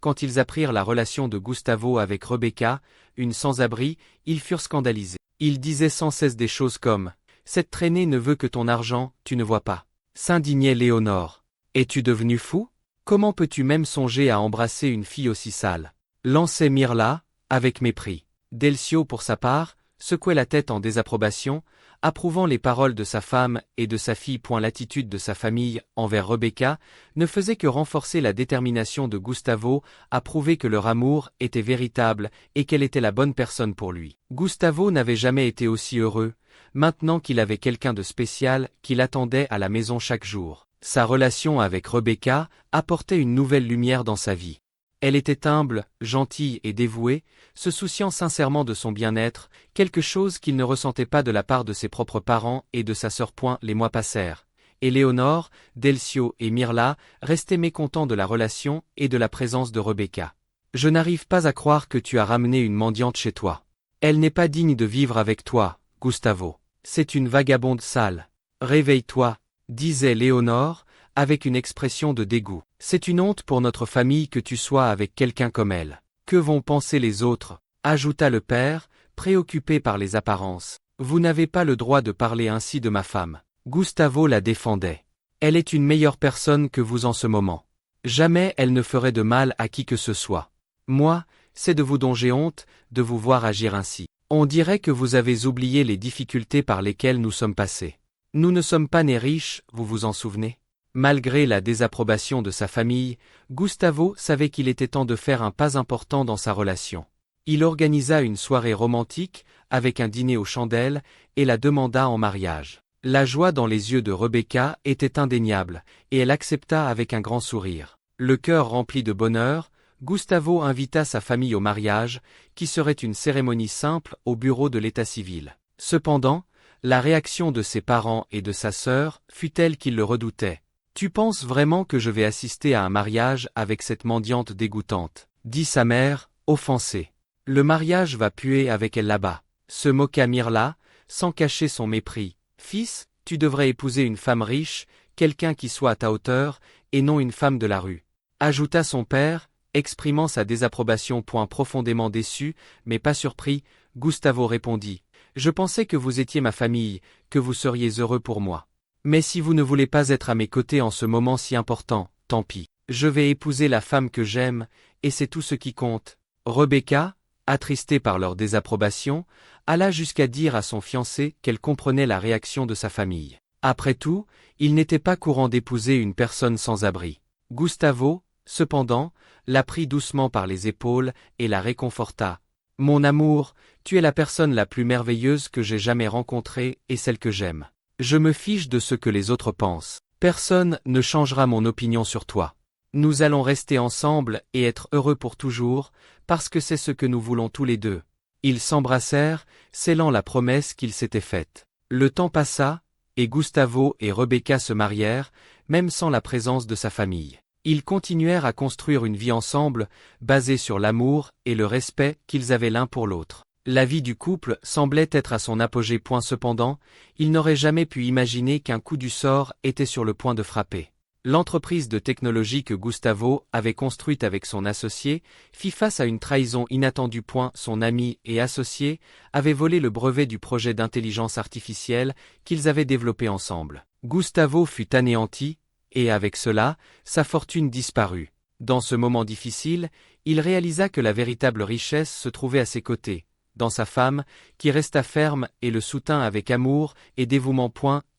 Quand ils apprirent la relation de Gustavo avec Rebecca, une sans-abri, ils furent scandalisés. Ils disaient sans cesse des choses comme « Cette traînée ne veut que ton argent, tu ne vois pas ». S'indignait Léonore. « Es-tu devenu fou ? Comment peux-tu même songer à embrasser une fille aussi sale ?» lançait Myrla, avec mépris. Delcio pour sa part, secouait la tête en désapprobation, approuvant les paroles de sa femme et de sa fille. L'attitude de sa famille envers Rebecca ne faisait que renforcer la détermination de Gustavo à prouver que leur amour était véritable et qu'elle était la bonne personne pour lui. Gustavo n'avait jamais été aussi heureux, maintenant qu'il avait quelqu'un de spécial qui l'attendait à la maison chaque jour. Sa relation avec Rebecca apportait une nouvelle lumière dans sa vie. Elle était humble, gentille et dévouée, se souciant sincèrement de son bien-être, quelque chose qu'il ne ressentait pas de la part de ses propres parents et de sa sœur. Les mois passèrent. Éléonore, Delcio et Myrla restaient mécontents de la relation et de la présence de Rebecca. « Je n'arrive pas à croire que tu as ramené une mendiante chez toi. Elle n'est pas digne de vivre avec toi, Gustavo. C'est une vagabonde sale. Réveille-toi », disait Léonore, avec une expression de dégoût. « C'est une honte pour notre famille que tu sois avec quelqu'un comme elle. Que vont penser les autres ?» ajouta le père, préoccupé par les apparences. « Vous n'avez pas le droit de parler ainsi de ma femme. » Gustavo la défendait. « Elle est une meilleure personne que vous en ce moment. Jamais elle ne ferait de mal à qui que ce soit. Moi, c'est de vous dont j'ai honte, de vous voir agir ainsi. On dirait que vous avez oublié les difficultés par lesquelles nous sommes passés. Nous ne sommes pas nés riches, vous vous en souvenez ? » Malgré la désapprobation de sa famille, Gustavo savait qu'il était temps de faire un pas important dans sa relation. Il organisa une soirée romantique, avec un dîner aux chandelles, et la demanda en mariage. La joie dans les yeux de Rebecca était indéniable, et elle accepta avec un grand sourire. Le cœur rempli de bonheur, Gustavo invita sa famille au mariage, qui serait une cérémonie simple au bureau de l'état civil. Cependant, la réaction de ses parents et de sa sœur fut telle qu'ils le redoutaient. « Tu penses vraiment que je vais assister à un mariage avec cette mendiante dégoûtante ?» dit sa mère, offensée. « Le mariage va puer avec elle là-bas. » se moqua Myrla, sans cacher son mépris. « Fils, tu devrais épouser une femme riche, quelqu'un qui soit à ta hauteur, et non une femme de la rue. » ajouta son père, exprimant sa désapprobation. Profondément déçu, mais pas surpris, Gustavo répondit. « Je pensais que vous étiez ma famille, que vous seriez heureux pour moi. Mais si vous ne voulez pas être à mes côtés en ce moment si important, tant pis. Je vais épouser la femme que j'aime, et c'est tout ce qui compte. » Rebecca, attristée par leur désapprobation, alla jusqu'à dire à son fiancé qu'elle comprenait la réaction de sa famille. Après tout, il n'était pas courant d'épouser une personne sans abri. Gustavo, cependant, la prit doucement par les épaules et la réconforta. « Mon amour, tu es la personne la plus merveilleuse que j'ai jamais rencontrée et celle que j'aime. Je me fiche de ce que les autres pensent. Personne ne changera mon opinion sur toi. Nous allons rester ensemble et être heureux pour toujours, parce que c'est ce que nous voulons tous les deux. » Ils s'embrassèrent, scellant la promesse qu'ils s'étaient faite. Le temps passa, et Gustavo et Rebecca se marièrent, même sans la présence de sa famille. Ils continuèrent à construire une vie ensemble, basée sur l'amour et le respect qu'ils avaient l'un pour l'autre. La vie du couple semblait être à son apogée. Cependant, ils n'auraient jamais pu imaginer qu'un coup du sort était sur le point de frapper. L'entreprise de technologie que Gustavo avait construite avec son associé fit face à une trahison inattendue. Son ami et associé avaient volé le brevet du projet d'intelligence artificielle qu'ils avaient développé ensemble. Gustavo fut anéanti, et avec cela, sa fortune disparut. Dans ce moment difficile, il réalisa que la véritable richesse se trouvait à ses côtés, dans sa femme, qui resta ferme et le soutint avec amour et dévouement.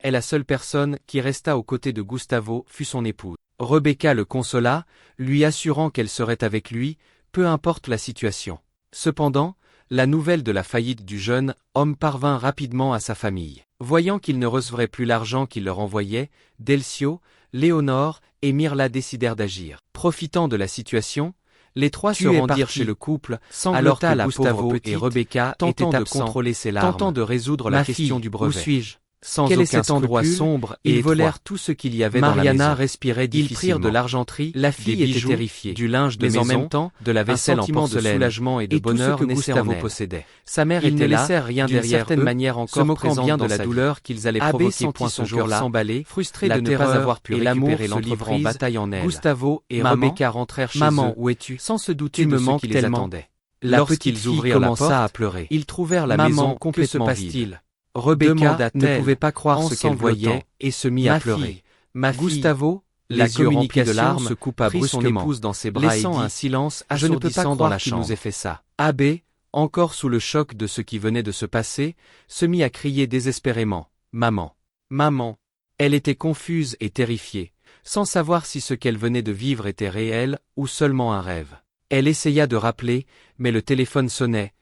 Et la seule personne qui resta aux côtés de Gustavo fut son épouse. Rebecca le consola, lui assurant qu'elle serait avec lui, peu importe la situation. Cependant, la nouvelle de la faillite du jeune homme parvint rapidement à sa famille. Voyant qu'ils ne recevraient plus l'argent qu'il leur envoyait, Delcio, Léonore et Myrla décidèrent d'agir. Profitant de la situation, les trois se rendirent chez le couple, alors que Gustavo et Rebecca tentant de contrôler ses larmes, tentant de résoudre la question du brevet. « Où suis-je ? Sans Quel est aucun cet endroit scrupule, sombre ils et volèrent étroit? tout ce qu'il y avait dans la Mariana maison. respirait Ils prirent difficilement. de l'argenterie, La fille des était bijoux, terrifiée. du linge de Mais maison, en même temps, de la vaisselle en sentiment de porcelaine, soulagement et de et tout ce bonheur que naissait en Gustavo elle. possédait. Sa mère Ils était ne là, laissèrent rien d'une derrière certaine eux, manière se encore moquant présente bien de dans la sa douleur vie. qu'ils allaient Abbé provoquer. sentit Ce son cœur jour-là, s'emballer, frustré la de ne pas terreur avoir pu et l'amour récupérer se livrant l'entreprise, bataille en elle. Gustavo et Maman, Rebecca rentrèrent chez maman, eux, où es-tu? sans se douter Tu de me ce manques qui les tellement. attendait. La petite Lorsqu'ils fille ouvrirent la commença porte, à pleurer. ils trouvèrent la Maman, maison que se complètement passe-t-il? vide. Rebecca ne Demanda-t-elle, pouvait pas croire ce qu'elle voyait sanglotant. et se mit à pleurer. Ma fille, Gustavo, la les yeux remplis de communication larmes, se coupa prit son brusquement, épouse dans ses bras et laissant dit, un silence « Je ne peux pas assourdissant dans croire la qu'il nous ait chambre. fait ça. » Abbé, encore sous le choc de ce qui venait de se passer, se mit à crier désespérément. Maman. Maman. Elle était confuse et terrifiée, sans savoir si ce qu'elle venait de vivre était réel ou seulement un rêve. Elle essaya de rappeler, mais le téléphone sonnait,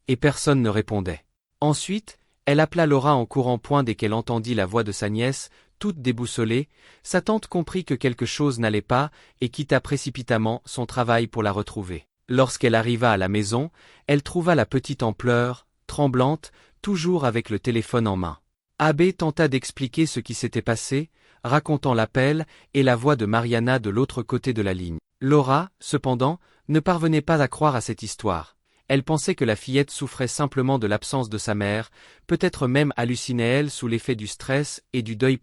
et personne ne répondait. Ensuite, elle appela Laura en courant point dès qu'elle entendit la voix de sa nièce, toute déboussolée. Sa tante comprit que quelque chose n'allait pas et quitta précipitamment son travail pour la retrouver. Lorsqu'elle arriva à la maison, elle trouva la petite en pleurs, tremblante, toujours avec le téléphone en main. Abbé tenta d'expliquer ce qui s'était passé, racontant l'appel et la voix de Mariana de l'autre côté de la ligne. Laura, cependant, ne parvenait pas à croire à cette histoire. Elle pensait que la fillette souffrait simplement de l'absence de sa mère, peut-être même hallucinait-elle sous l'effet du stress et du deuil.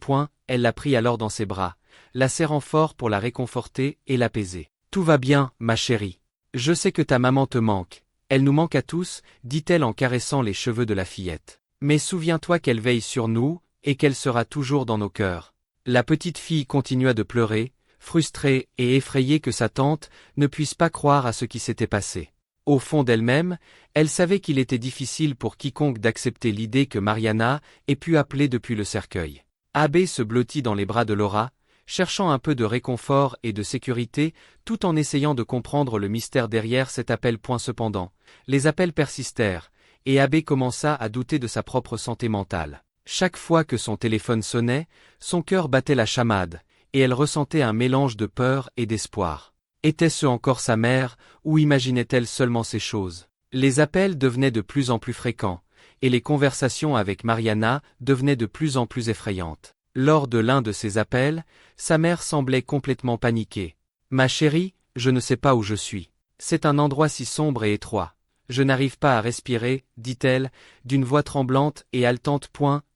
Elle la prit alors dans ses bras, la serrant fort pour la réconforter et l'apaiser. « Tout va bien, ma chérie. Je sais que ta maman te manque. Elle nous manque à tous, dit-elle en caressant les cheveux de la fillette. Mais souviens-toi qu'elle veille sur nous, et qu'elle sera toujours dans nos cœurs. » La petite fille continua de pleurer, frustrée et effrayée que sa tante ne puisse pas croire à ce qui s'était passé. Au fond d'elle-même, elle savait qu'il était difficile pour quiconque d'accepter l'idée que Mariana ait pu appeler depuis le cercueil. Abbé se blottit dans les bras de Laura, cherchant un peu de réconfort et de sécurité, tout en essayant de comprendre le mystère derrière cet appel. Cependant, les appels persistèrent, et Abbé commença à douter de sa propre santé mentale. Chaque fois que son téléphone sonnait, son cœur battait la chamade, et elle ressentait un mélange de peur et d'espoir. Était-ce encore sa mère, ou imaginait-elle seulement ces choses? Les appels devenaient de plus en plus fréquents, et les conversations avec Mariana devenaient de plus en plus effrayantes. Lors de l'un de ces appels, sa mère semblait complètement paniquée. « Ma chérie, je ne sais pas où je suis. C'est un endroit si sombre et étroit. Je n'arrive pas à respirer, dit-elle, d'une voix tremblante et haletante.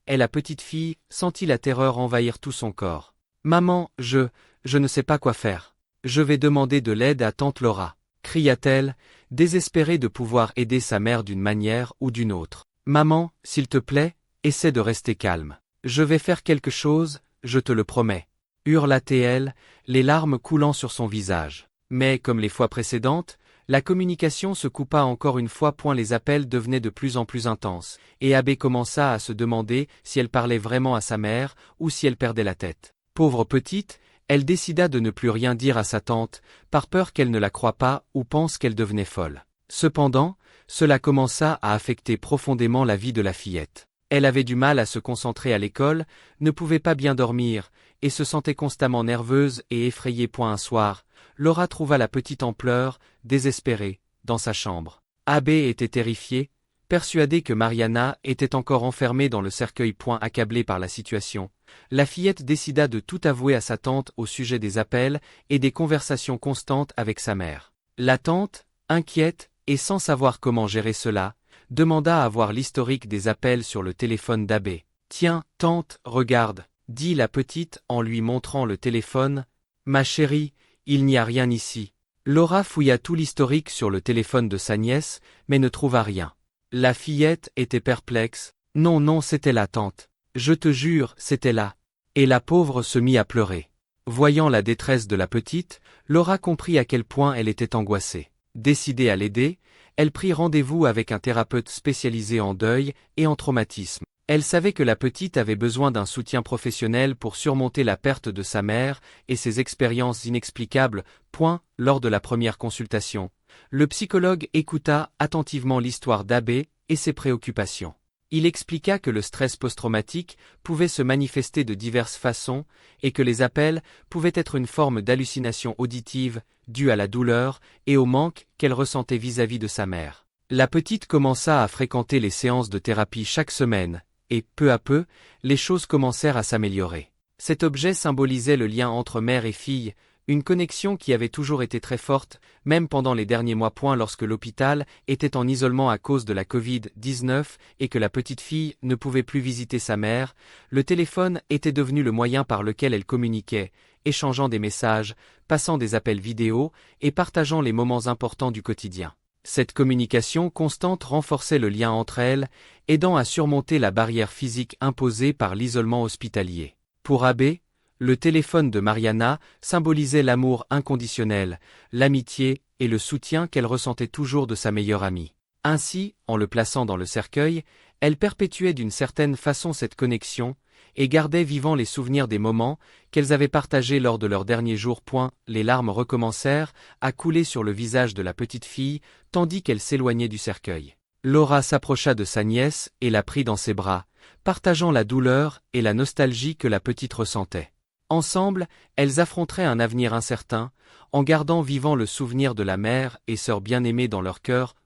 Et la petite fille sentit la terreur envahir tout son corps. « Maman, je ne sais pas quoi faire. Je vais demander de l'aide à tante Laura, cria-t-elle, désespérée de pouvoir aider sa mère d'une manière ou d'une autre. Maman, s'il te plaît, essaie de rester calme. Je vais faire quelque chose, je te le promets. Hurla-t-elle, les larmes coulant sur son visage. Mais, comme les fois précédentes, la communication se coupa encore une fois. Les appels devenaient de plus en plus intenses, et Abbé commença à se demander si elle parlait vraiment à sa mère ou si elle perdait la tête. Pauvre petite, elle décida de ne plus rien dire à sa tante, par peur qu'elle ne la croie pas ou pense qu'elle devenait folle. Cependant, cela commença à affecter profondément la vie de la fillette. Elle avait du mal à se concentrer à l'école, ne pouvait pas bien dormir, et se sentait constamment nerveuse et effrayée. Un soir, Laura trouva la petite en pleurs, désespérée, dans sa chambre. Abbé était terrifié, persuadé que Mariana était encore enfermée dans le cercueil. Accablée par la situation, la fillette décida de tout avouer à sa tante au sujet des appels et des conversations constantes avec sa mère. La tante, inquiète et sans savoir comment gérer cela, demanda à voir l'historique des appels sur le téléphone d'Abbé. « Tiens, tante, regarde, » dit la petite en lui montrant le téléphone. « Ma chérie, il n'y a rien ici. » Laura fouilla tout l'historique sur le téléphone de sa nièce, mais ne trouva rien. La fillette était perplexe. « Non, c'était là, tante. Je te jure, c'était là. » Et la pauvre se mit à pleurer. Voyant la détresse de la petite, Laura comprit à quel point elle était angoissée. Décidée à l'aider, elle prit rendez-vous avec un thérapeute spécialisé en deuil et en traumatisme. Elle savait que la petite avait besoin d'un soutien professionnel pour surmonter la perte de sa mère et ses expériences inexplicables. Lors de la première consultation, le psychologue écouta attentivement l'histoire d'Abbé et ses préoccupations. Il expliqua que le stress post-traumatique pouvait se manifester de diverses façons et que les appels pouvaient être une forme d'hallucination auditive due à la douleur et au manque qu'elle ressentait vis-à-vis de sa mère. La petite commença à fréquenter les séances de thérapie chaque semaine, et, peu à peu, les choses commencèrent à s'améliorer. Cet objet symbolisait le lien entre mère et fille, une connexion qui avait toujours été très forte, même pendant les derniers mois. Lorsque l'hôpital était en isolement à cause de la Covid-19 et que la petite fille ne pouvait plus visiter sa mère, le téléphone était devenu le moyen par lequel elle communiquait, échangeant des messages, passant des appels vidéo et partageant les moments importants du quotidien. Cette communication constante renforçait le lien entre elles, aidant à surmonter la barrière physique imposée par l'isolement hospitalier. Pour Abbé, le téléphone de Mariana symbolisait l'amour inconditionnel, l'amitié et le soutien qu'elle ressentait toujours de sa meilleure amie. Ainsi, en le plaçant dans le cercueil, elle perpétuait d'une certaine façon cette connexion, et gardait vivant les souvenirs des moments qu'elles avaient partagés lors de leurs derniers jours. Les larmes recommencèrent à couler sur le visage de la petite fille, tandis qu'elle s'éloignait du cercueil. Laura s'approcha de sa nièce et la prit dans ses bras, partageant la douleur et la nostalgie que la petite ressentait. Ensemble, elles affronteraient un avenir incertain, en gardant vivant le souvenir de la mère et sœur bien-aimée dans leur cœur.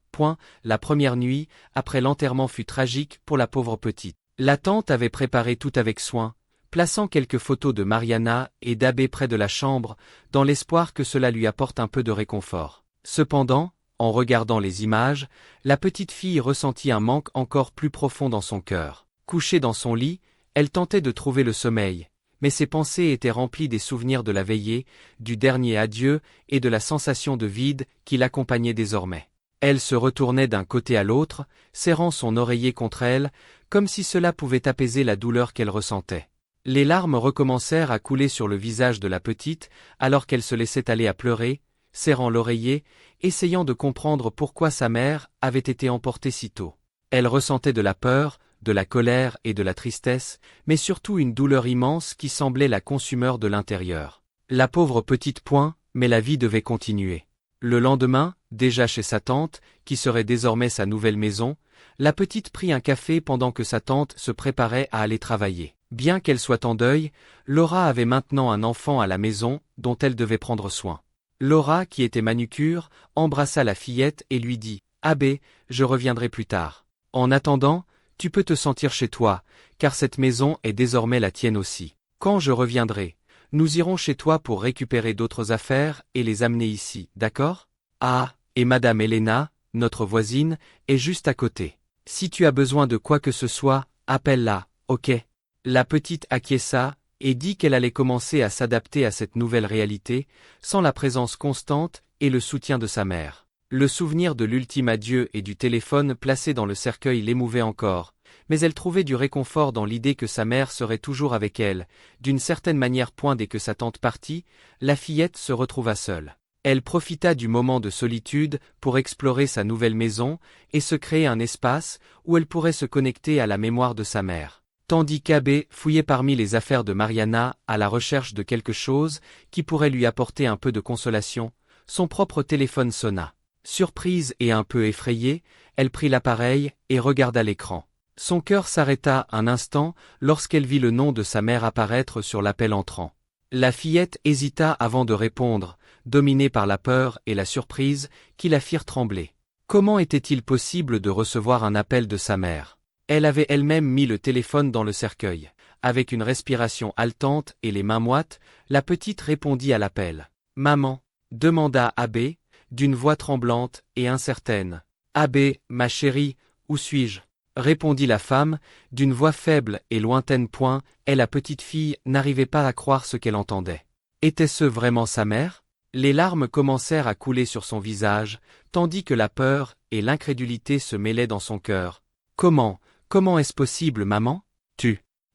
La première nuit, après l'enterrement fut tragique pour la pauvre petite. La tante avait préparé tout avec soin, plaçant quelques photos de Mariana et d'Abbé près de la chambre, dans l'espoir que cela lui apporte un peu de réconfort. Cependant, en regardant les images, la petite fille ressentit un manque encore plus profond dans son cœur. Couchée dans son lit, elle tentait de trouver le sommeil, mais ses pensées étaient remplies des souvenirs de la veillée, du dernier adieu et de la sensation de vide qui l'accompagnait désormais. Elle se retournait d'un côté à l'autre, serrant son oreiller contre elle, comme si cela pouvait apaiser la douleur qu'elle ressentait. Les larmes recommencèrent à couler sur le visage de la petite, alors qu'elle se laissait aller à pleurer, serrant l'oreiller, essayant de comprendre pourquoi sa mère avait été emportée si tôt. Elle ressentait de la peur, de la colère et de la tristesse, mais surtout une douleur immense qui semblait la consumer de l'intérieur. La pauvre petite mais la vie devait continuer. Le lendemain, déjà chez sa tante, qui serait désormais sa nouvelle maison, la petite prit un café pendant que sa tante se préparait à aller travailler. Bien qu'elle soit en deuil, Laura avait maintenant un enfant à la maison dont elle devait prendre soin. Laura, qui était manucure, embrassa la fillette et lui dit « Abbé, je reviendrai plus tard. En attendant, tu peux te sentir chez toi, car cette maison est désormais la tienne aussi. Quand je reviendrai, nous irons chez toi pour récupérer d'autres affaires et les amener ici, d'accord? Ah, et Madame Elena, notre voisine, est juste à côté. Si tu as besoin de quoi que ce soit, appelle-la, ok?» La petite acquiesça et dit qu'elle allait commencer à s'adapter à cette nouvelle réalité, sans la présence constante et le soutien de sa mère. Le souvenir de l'ultime adieu et du téléphone placé dans le cercueil l'émouvait encore, mais elle trouvait du réconfort dans l'idée que sa mère serait toujours avec elle. D'une certaine manière, dès que sa tante partit, la fillette se retrouva seule. Elle profita du moment de solitude pour explorer sa nouvelle maison et se créer un espace où elle pourrait se connecter à la mémoire de sa mère. Tandis qu'Abbé fouillait parmi les affaires de Mariana à la recherche de quelque chose qui pourrait lui apporter un peu de consolation, son propre téléphone sonna. Surprise et un peu effrayée, elle prit l'appareil et regarda l'écran. Son cœur s'arrêta un instant lorsqu'elle vit le nom de sa mère apparaître sur l'appel entrant. La fillette hésita avant de répondre, dominée par la peur et la surprise qui la firent trembler. Comment était-il possible de recevoir un appel de sa mère? Elle avait elle-même mis le téléphone dans le cercueil. Avec une respiration haletante et les mains moites, la petite répondit à l'appel. « Maman » demanda Abbé, d'une voix tremblante et incertaine. « Abbé, ma chérie, où suis-je » répondit la femme, d'une voix faible et lointaine. Et la petite fille n'arrivait pas à croire ce qu'elle entendait. Était-ce vraiment sa mère? Les larmes commencèrent à couler sur son visage, tandis que la peur et l'incrédulité se mêlaient dans son cœur. « Comment est-ce possible, maman?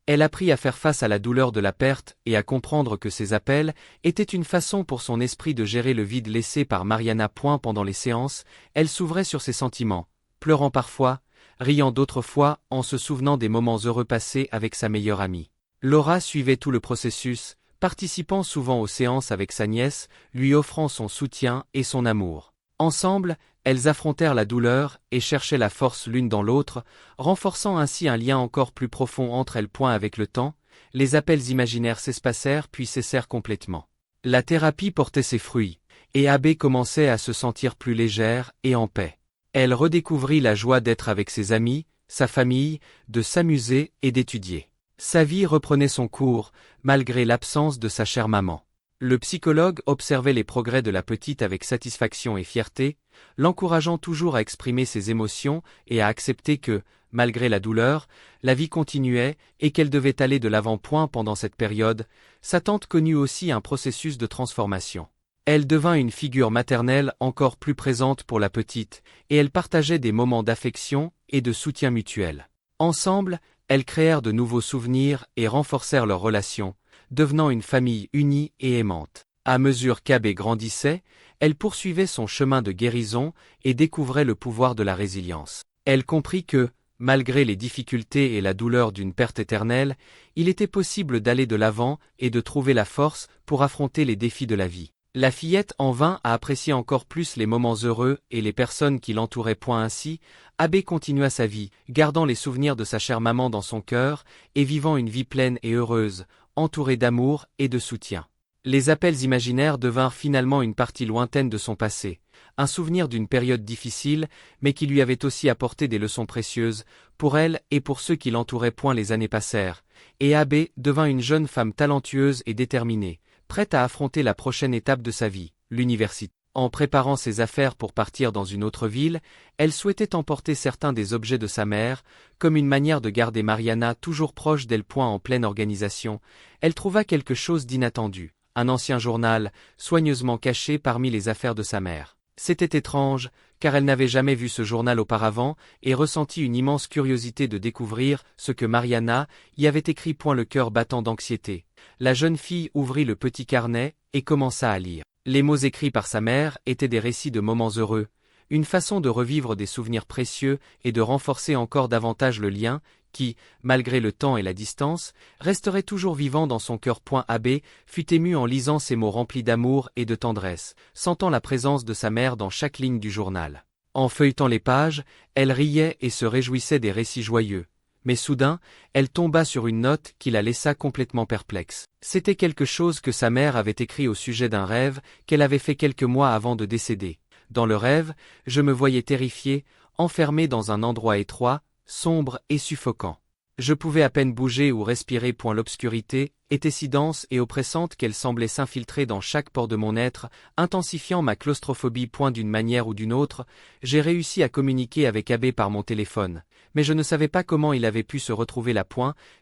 Elle apprit à faire face à la douleur de la perte et à comprendre que ces appels étaient une façon pour son esprit de gérer le vide laissé par Mariana. Pendant les séances, elle s'ouvrait sur ses sentiments, pleurant parfois, riant d'autres fois en se souvenant des moments heureux passés avec sa meilleure amie. Laura suivait tout le processus, participant souvent aux séances avec sa nièce, lui offrant son soutien et son amour. Ensemble, elles affrontèrent la douleur et cherchaient la force l'une dans l'autre, renforçant ainsi un lien encore plus profond entre elles. Avec le temps, les appels imaginaires s'espacèrent puis cessèrent complètement. La thérapie portait ses fruits, et Abbé commençait à se sentir plus légère et en paix. Elle redécouvrit la joie d'être avec ses amis, sa famille, de s'amuser et d'étudier. Sa vie reprenait son cours, malgré l'absence de sa chère maman. Le psychologue observait les progrès de la petite avec satisfaction et fierté, l'encourageant toujours à exprimer ses émotions et à accepter que, malgré la douleur, la vie continuait et qu'elle devait aller de l'avant. Pendant cette période, sa tante connut aussi un processus de transformation. Elle devint une figure maternelle encore plus présente pour la petite, et elle partageait des moments d'affection et de soutien mutuel. Ensemble, elles créèrent de nouveaux souvenirs et renforcèrent leur relation, devenant une famille unie et aimante. À mesure qu'Abbé grandissait, elle poursuivait son chemin de guérison et découvrait le pouvoir de la résilience. Elle comprit que, malgré les difficultés et la douleur d'une perte éternelle, il était possible d'aller de l'avant et de trouver la force pour affronter les défis de la vie. La fillette en vint à apprécier encore plus les moments heureux et les personnes qui l'entouraient. Ainsi, Abbé continua sa vie, gardant les souvenirs de sa chère maman dans son cœur et vivant une vie pleine et heureuse, entourée d'amour et de soutien. Les appels imaginaires devinrent finalement une partie lointaine de son passé, un souvenir d'une période difficile, mais qui lui avait aussi apporté des leçons précieuses, pour elle et pour ceux qui l'entouraient. Les années passèrent, et Abbé devint une jeune femme talentueuse et déterminée, prête à affronter la prochaine étape de sa vie, l'université. En préparant ses affaires pour partir dans une autre ville, elle souhaitait emporter certains des objets de sa mère, comme une manière de garder Mariana toujours proche d'elle. En pleine organisation, elle trouva quelque chose d'inattendu, un ancien journal, soigneusement caché parmi les affaires de sa mère. C'était étrange, car elle n'avait jamais vu ce journal auparavant, et ressentit une immense curiosité de découvrir ce que Mariana y avait écrit. Le cœur battant d'anxiété, la jeune fille ouvrit le petit carnet et commença à lire. Les mots écrits par sa mère étaient des récits de moments heureux, une façon de revivre des souvenirs précieux et de renforcer encore davantage le lien, qui, malgré le temps et la distance, resterait toujours vivant dans son cœur. Abbé fut ému en lisant ces mots remplis d'amour et de tendresse, sentant la présence de sa mère dans chaque ligne du journal. En feuilletant les pages, elle riait et se réjouissait des récits joyeux. Mais soudain, elle tomba sur une note qui la laissa complètement perplexe. C'était quelque chose que sa mère avait écrit au sujet d'un rêve qu'elle avait fait quelques mois avant de décéder. Dans le rêve, je me voyais terrifié, enfermé dans un endroit étroit, sombre et suffocant. Je pouvais à peine bouger ou respirer. L'obscurité était si dense et oppressante qu'elle semblait s'infiltrer dans chaque pore de mon être, intensifiant ma claustrophobie. D'une manière ou d'une autre, j'ai réussi à communiquer avec Abbé par mon téléphone, mais je ne savais pas comment il avait pu se retrouver là.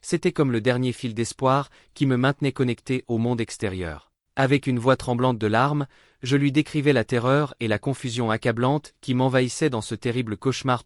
C'était comme le dernier fil d'espoir qui me maintenait connecté au monde extérieur. Avec une voix tremblante de larmes, je lui décrivais la terreur et la confusion accablante qui m'envahissaient dans ce terrible cauchemar.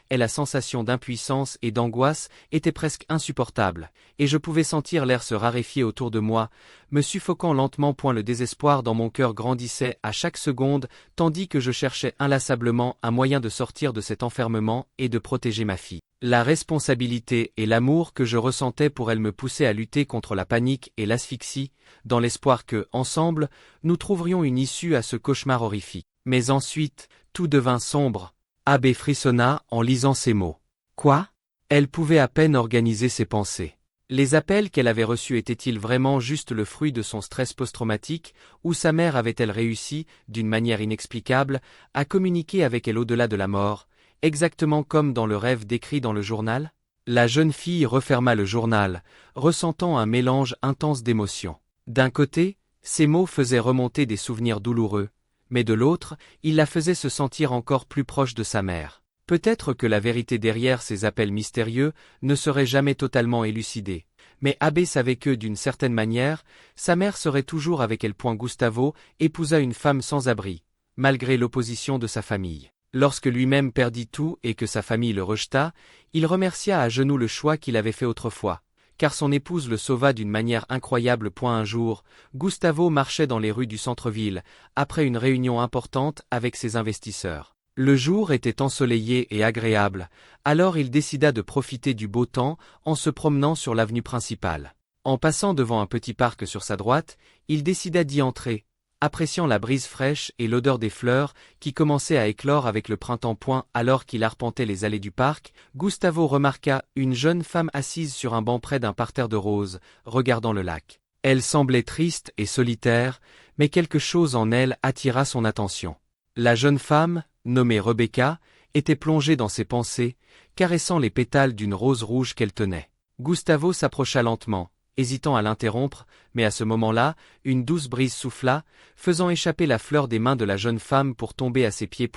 Et la sensation d'impuissance et d'angoisse était presque insupportable, et je pouvais sentir l'air se raréfier autour de moi, me suffoquant lentement. Le désespoir dans mon cœur grandissait à chaque seconde, tandis que je cherchais inlassablement un moyen de sortir de cet enfermement et de protéger ma fille. La responsabilité et l'amour que je ressentais pour elle me poussaient à lutter contre la panique et l'asphyxie, dans l'espoir que, ensemble, nous trouverions une issue à ce cauchemar horrifique. Mais ensuite, tout devint sombre. Abbé frissonna en lisant ces mots. Quoi ? Elle pouvait à peine organiser ses pensées. Les appels qu'elle avait reçus étaient-ils vraiment juste le fruit de son stress post-traumatique, ou sa mère avait-elle réussi, d'une manière inexplicable, à communiquer avec elle au-delà de la mort, exactement comme dans le rêve décrit dans le journal? La jeune fille referma le journal, ressentant un mélange intense d'émotions. D'un côté, ces mots faisaient remonter des souvenirs douloureux, mais de l'autre, ils la faisaient se sentir encore plus proche de sa mère. Peut-être que la vérité derrière ces appels mystérieux ne serait jamais totalement élucidée, mais Abbé savait que, d'une certaine manière, sa mère serait toujours avec elle. Gustavo épousa une femme sans abri, malgré l'opposition de sa famille. Lorsque lui-même perdit tout et que sa famille le rejeta, il remercia à genoux le choix qu'il avait fait autrefois, car son épouse le sauva d'une manière incroyable. Un jour, Gustavo marchait dans les rues du centre-ville, après une réunion importante avec ses investisseurs. Le jour était ensoleillé et agréable, alors il décida de profiter du beau temps en se promenant sur l'avenue principale. En passant devant un petit parc sur sa droite, il décida d'y entrer, appréciant la brise fraîche et l'odeur des fleurs qui commençaient à éclore avec le printemps. Alors qu'il arpentait les allées du parc, Gustavo remarqua une jeune femme assise sur un banc près d'un parterre de roses, regardant le lac. Elle semblait triste et solitaire, mais quelque chose en elle attira son attention. La jeune femme, nommée Rebecca, était plongée dans ses pensées, caressant les pétales d'une rose rouge qu'elle tenait. Gustavo s'approcha lentement, hésitant à l'interrompre, mais à ce moment-là, une douce brise souffla, faisant échapper la fleur des mains de la jeune femme pour tomber à ses pieds.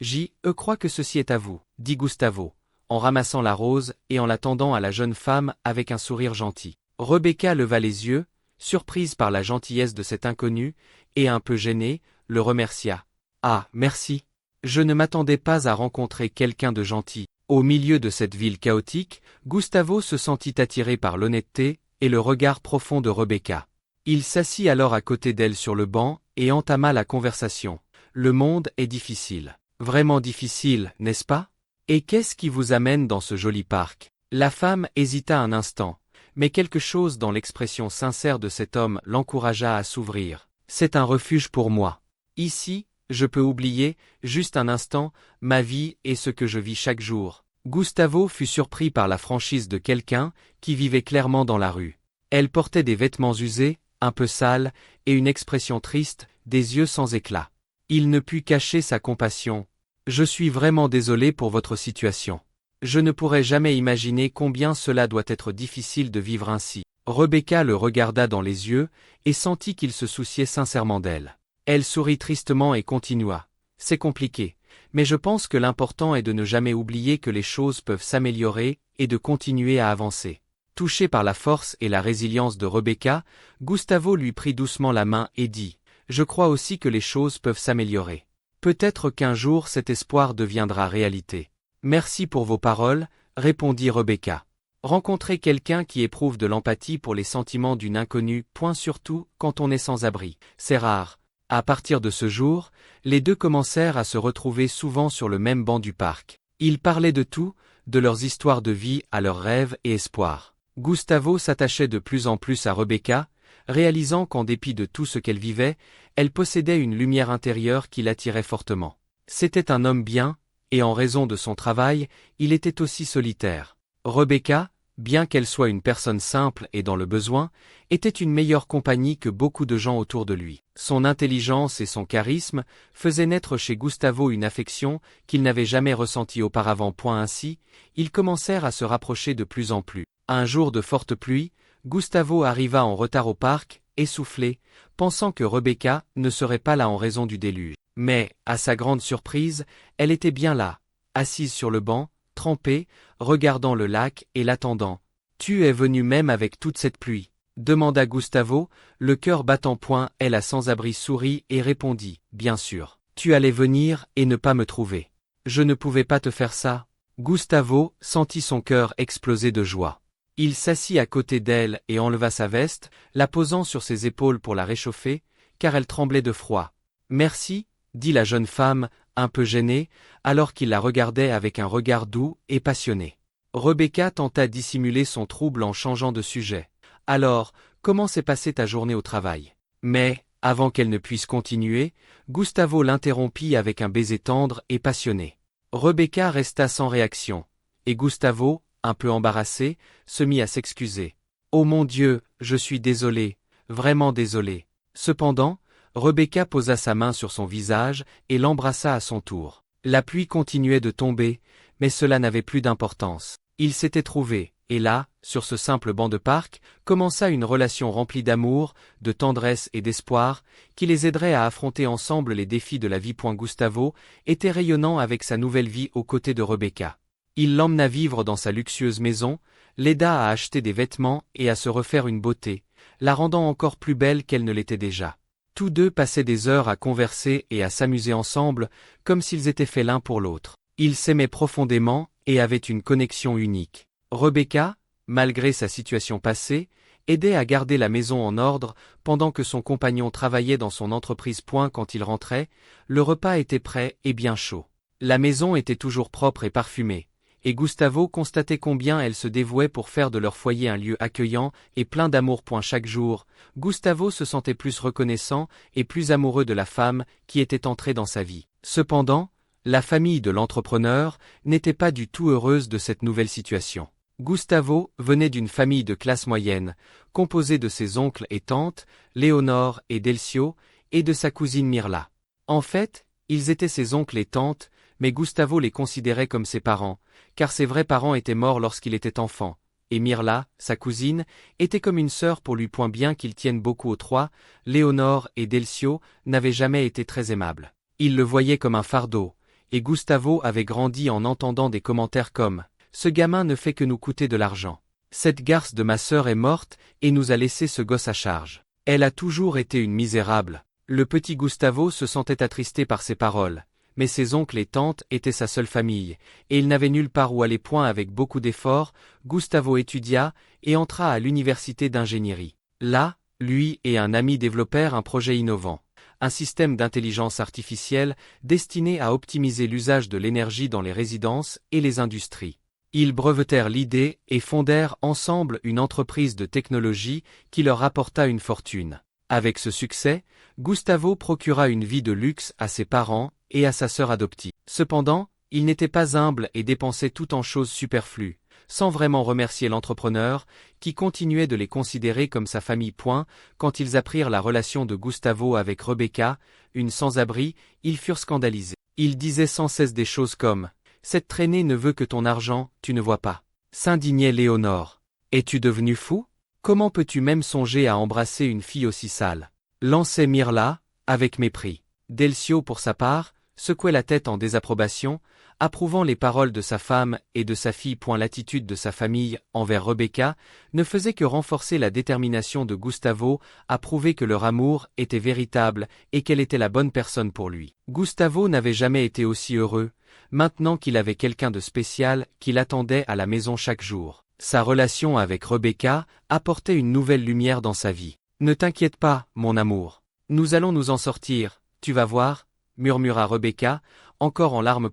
Je crois que ceci est à vous, dit Gustavo, en ramassant la rose et en la tendant à la jeune femme avec un sourire gentil. Rebecca leva les yeux, surprise par la gentillesse de cet inconnu, et un peu gênée, le remercia. Ah, merci. Je ne m'attendais pas à rencontrer quelqu'un de gentil. Au milieu de cette ville chaotique, Gustavo se sentit attiré par l'honnêteté et le regard profond de Rebecca. Il s'assit alors à côté d'elle sur le banc et entama la conversation. Le monde est difficile. Vraiment difficile, n'est-ce pas? Et qu'est-ce qui vous amène dans ce joli parc? La femme hésita un instant, mais quelque chose dans l'expression sincère de cet homme l'encouragea à s'ouvrir. C'est un refuge pour moi. Ici, je peux oublier, juste un instant, ma vie et ce que je vis chaque jour. Gustavo fut surpris par la franchise de quelqu'un qui vivait clairement dans la rue. Elle portait des vêtements usés, un peu sales, et une expression triste, des yeux sans éclat. Il ne put cacher sa compassion. Je suis vraiment désolé pour votre situation. Je ne pourrais jamais imaginer combien cela doit être difficile de vivre ainsi. Rebecca le regarda dans les yeux et sentit qu'il se souciait sincèrement d'elle. Elle sourit tristement et continua. C'est compliqué, mais je pense que l'important est de ne jamais oublier que les choses peuvent s'améliorer et de continuer à avancer. Touché par la force et la résilience de Rebecca, Gustavo lui prit doucement la main et dit « Je crois aussi que les choses peuvent s'améliorer. Peut-être qu'un jour cet espoir deviendra réalité. » Merci pour vos paroles, répondit Rebecca. Rencontrer quelqu'un qui éprouve de l'empathie pour les sentiments d'une inconnue, surtout quand on est sans abri, c'est rare. À partir de ce jour, les deux commencèrent à se retrouver souvent sur le même banc du parc. Ils parlaient de tout, de leurs histoires de vie à leurs rêves et espoirs. Gustavo s'attachait de plus en plus à Rebecca, réalisant qu'en dépit de tout ce qu'elle vivait, elle possédait une lumière intérieure qui l'attirait fortement. C'était un homme bien, et en raison de son travail, il était aussi solitaire. Rebecca, bien qu'elle soit une personne simple et dans le besoin, était une meilleure compagnie que beaucoup de gens autour de lui. Son intelligence et son charisme faisaient naître chez Gustavo une affection qu'il n'avait jamais ressentie auparavant. Ainsi, ils commencèrent à se rapprocher de plus en plus. Un jour de forte pluie, Gustavo arriva en retard au parc, essoufflé, pensant que Rebecca ne serait pas là en raison du déluge. Mais, à sa grande surprise, elle était bien là, assise sur le banc, trempée, regardant le lac et l'attendant. « Tu es venu même avec toute cette pluie ?» demanda Gustavo, le cœur battant. Elle a sans-abri sourit et répondit « Bien sûr. Tu allais venir et ne pas me trouver. Je ne pouvais pas te faire ça. » Gustavo sentit son cœur exploser de joie. Il s'assit à côté d'elle et enleva sa veste, la posant sur ses épaules pour la réchauffer, car elle tremblait de froid. « Merci, » dit la jeune femme, un peu gênée, alors qu'il la regardait avec un regard doux et passionné. Rebecca tenta de dissimuler son trouble en changeant de sujet. « Alors, comment s'est passée ta journée au travail ?» Mais, avant qu'elle ne puisse continuer, Gustavo l'interrompit avec un baiser tendre et passionné. Rebecca resta sans réaction, et Gustavo, un peu embarrassé, se mit à s'excuser. « Oh mon Dieu, je suis désolé, vraiment désolé. » Cependant, Rebecca posa sa main sur son visage et l'embrassa à son tour. La pluie continuait de tomber, mais cela n'avait plus d'importance. Ils s'étaient trouvés, et là, sur ce simple banc de parc, commença une relation remplie d'amour, de tendresse et d'espoir, qui les aiderait à affronter ensemble les défis de la vie. Gustavo était rayonnant avec sa nouvelle vie aux côtés de Rebecca. Il l'emmena vivre dans sa luxueuse maison, l'aida à acheter des vêtements et à se refaire une beauté, la rendant encore plus belle qu'elle ne l'était déjà. Tous deux passaient des heures à converser et à s'amuser ensemble, comme s'ils étaient faits l'un pour l'autre. Ils s'aimaient profondément et avaient une connexion unique. Rebecca, malgré sa situation passée, aidait à garder la maison en ordre pendant que son compagnon travaillait dans son entreprise. Quand il rentrait, le repas était prêt et bien chaud. La maison était toujours propre et parfumée, et Gustavo constatait combien elle se dévouait pour faire de leur foyer un lieu accueillant et plein d'amour. Chaque jour, Gustavo se sentait plus reconnaissant et plus amoureux de la femme qui était entrée dans sa vie. Cependant, la famille de l'entrepreneur n'était pas du tout heureuse de cette nouvelle situation. Gustavo venait d'une famille de classe moyenne, composée de ses oncles et tantes, Léonore et Delcio, et de sa cousine Mirla. En fait, ils étaient ses oncles et tantes, mais Gustavo les considérait comme ses parents, car ses vrais parents étaient morts lorsqu'il était enfant, et Mirla, sa cousine, était comme une sœur pour lui. Bien qu'ils tiennent beaucoup aux trois, Léonore et Delcio n'avaient jamais été très aimables. Ils le voyaient comme un fardeau, et Gustavo avait grandi en entendant des commentaires comme « Ce gamin ne fait que nous coûter de l'argent. Cette garce de ma sœur est morte et nous a laissé ce gosse à charge. Elle a toujours été une misérable. » Le petit Gustavo se sentait attristé par ces paroles, mais ses oncles et tantes étaient sa seule famille, et il n'avait nulle part où aller. Avec beaucoup d'efforts, Gustavo étudia et entra à l'université d'ingénierie. Là, lui et un ami développèrent un projet innovant, un système d'intelligence artificielle destiné à optimiser l'usage de l'énergie dans les résidences et les industries. Ils brevetèrent l'idée et fondèrent ensemble une entreprise de technologie qui leur rapporta une fortune. Avec ce succès, Gustavo procura une vie de luxe à ses parents et à sa sœur adoptive. Cependant, il n'était pas humble et dépensait tout en choses superflues, sans vraiment remercier l'entrepreneur, qui continuait de les considérer comme sa famille. Quand ils apprirent la relation de Gustavo avec Rebecca, une sans-abri, ils furent scandalisés. Il disait sans cesse des choses comme « Cette traînée ne veut que ton argent, tu ne vois pas ?» S'indignait Léonore. « Es-tu devenu fou ? Comment peux-tu même songer à embrasser une fille aussi sale ?» lançait Mirla, avec mépris. Delcio, pour sa part, secouait la tête en désapprobation, approuvant les paroles de sa femme et de sa fille. L'attitude de sa famille envers Rebecca ne faisait que renforcer la détermination de Gustavo à prouver que leur amour était véritable et qu'elle était la bonne personne pour lui. Gustavo n'avait jamais été aussi heureux, maintenant qu'il avait quelqu'un de spécial qui l'attendait à la maison chaque jour. Sa relation avec Rebecca apportait une nouvelle lumière dans sa vie. « Ne t'inquiète pas, mon amour. Nous allons nous en sortir, tu vas voir, » murmura Rebecca, encore en larmes.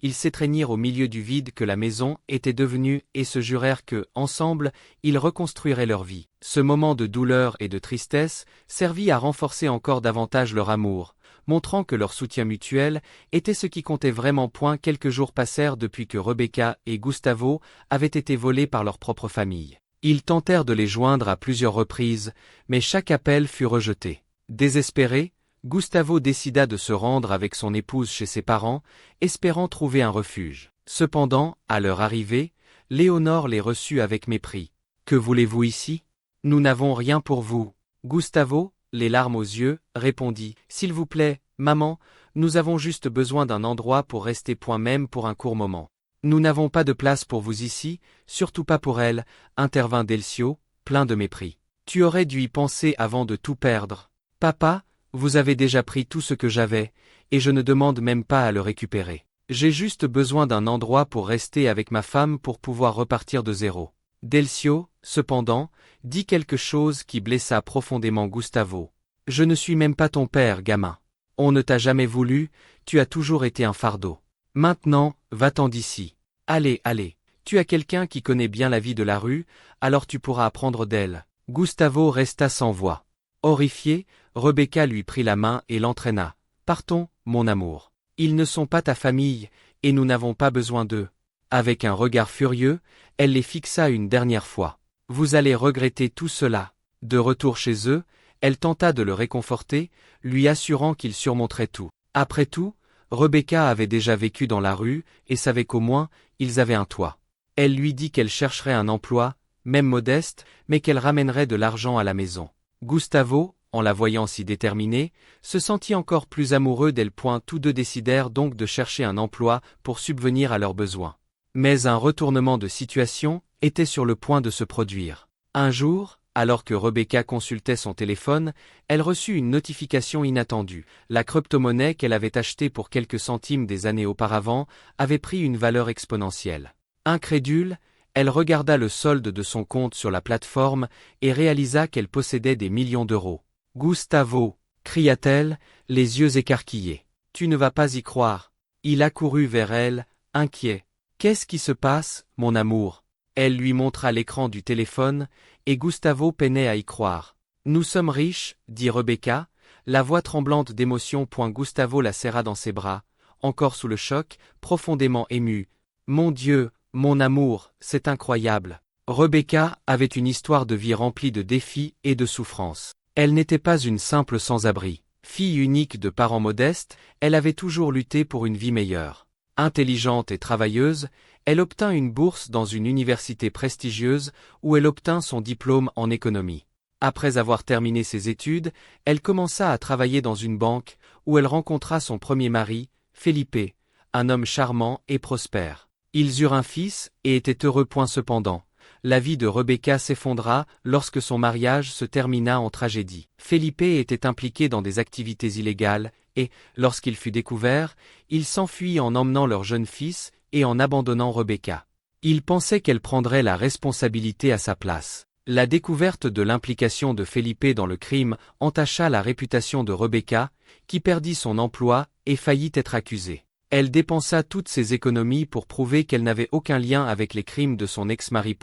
Ils s'étreignirent au milieu du vide que la maison était devenue et se jurèrent que, ensemble, ils reconstruiraient leur vie. Ce moment de douleur et de tristesse servit à renforcer encore davantage leur amour, montrant que leur soutien mutuel était ce qui comptait vraiment. Quelques jours passèrent depuis que Rebecca et Gustavo avaient été volés par leur propre famille. Ils tentèrent de les joindre à plusieurs reprises, mais chaque appel fut rejeté. Désespéré, Gustavo décida de se rendre avec son épouse chez ses parents, espérant trouver un refuge. Cependant, à leur arrivée, Léonore les reçut avec mépris. « Que voulez-vous ici ? Nous n'avons rien pour vous. » Gustavo, les larmes aux yeux, répondit « S'il vous plaît, maman, nous avons juste besoin d'un endroit pour rester. Même pour un court moment. » « Nous n'avons pas de place pour vous ici, surtout pas pour elle, » intervint Delcio, plein de mépris. « Tu aurais dû y penser avant de tout perdre. Papa, vous avez déjà pris tout ce que j'avais, et je ne demande même pas à le récupérer. J'ai juste besoin d'un endroit pour rester avec ma femme pour pouvoir repartir de zéro. » Delcio, cependant, dit quelque chose qui blessa profondément Gustavo. « Je ne suis même pas ton père, gamin. On ne t'a jamais voulu, tu as toujours été un fardeau. Maintenant, va-t'en d'ici. Allez, allez, tu as quelqu'un qui connaît bien la vie de la rue, alors tu pourras apprendre d'elle. » Gustavo resta sans voix. Horrifiée, Rebecca lui prit la main et l'entraîna. « Partons, mon amour. Ils ne sont pas ta famille, et nous n'avons pas besoin d'eux. » Avec un regard furieux, elle les fixa une dernière fois. « Vous allez regretter tout cela. » De retour chez eux, elle tenta de le réconforter, lui assurant qu'il surmonterait tout. Après tout, Rebecca avait déjà vécu dans la rue et savait qu'au moins, ils avaient un toit. Elle lui dit qu'elle chercherait un emploi, même modeste, mais qu'elle ramènerait de l'argent à la maison. Gustavo, en la voyant si déterminée, se sentit encore plus amoureux d'elle. Tous deux décidèrent donc de chercher un emploi pour subvenir à leurs besoins. Mais un retournement de situation était sur le point de se produire. Un jour, alors que Rebecca consultait son téléphone, elle reçut une notification inattendue. La crypto-monnaie qu'elle avait achetée pour quelques centimes des années auparavant avait pris une valeur exponentielle. Incrédule, elle regarda le solde de son compte sur la plateforme et réalisa qu'elle possédait des millions d'euros. « Gustavo !» cria-t-elle, les yeux écarquillés. « Tu ne vas pas y croire. » Il accourut vers elle, inquiet. « Qu'est-ce qui se passe, mon amour ?» Elle lui montra l'écran du téléphone, et Gustavo peinait à y croire. « Nous sommes riches, » dit Rebecca, la voix tremblante d'émotion. Gustavo la serra dans ses bras, encore sous le choc, profondément ému. « Mon Dieu, mon amour, c'est incroyable. » Rebecca avait une histoire de vie remplie de défis et de souffrances. Elle n'était pas une simple sans-abri. Fille unique de parents modestes, elle avait toujours lutté pour une vie meilleure. Intelligente et travailleuse, elle obtint une bourse dans une université prestigieuse où elle obtint son diplôme en économie. Après avoir terminé ses études, elle commença à travailler dans une banque où elle rencontra son premier mari, Felipe, un homme charmant et prospère. Ils eurent un fils et étaient heureux. Cependant, la vie de Rebecca s'effondra lorsque son mariage se termina en tragédie. Felipe était impliqué dans des activités illégales et, lorsqu'il fut découvert, il s'enfuit en emmenant leur jeune fils et en abandonnant Rebecca. Il pensait qu'elle prendrait la responsabilité à sa place. La découverte de l'implication de Felipe dans le crime entacha la réputation de Rebecca, qui perdit son emploi et faillit être accusée. Elle dépensa toutes ses économies pour prouver qu'elle n'avait aucun lien avec les crimes de son ex-mari.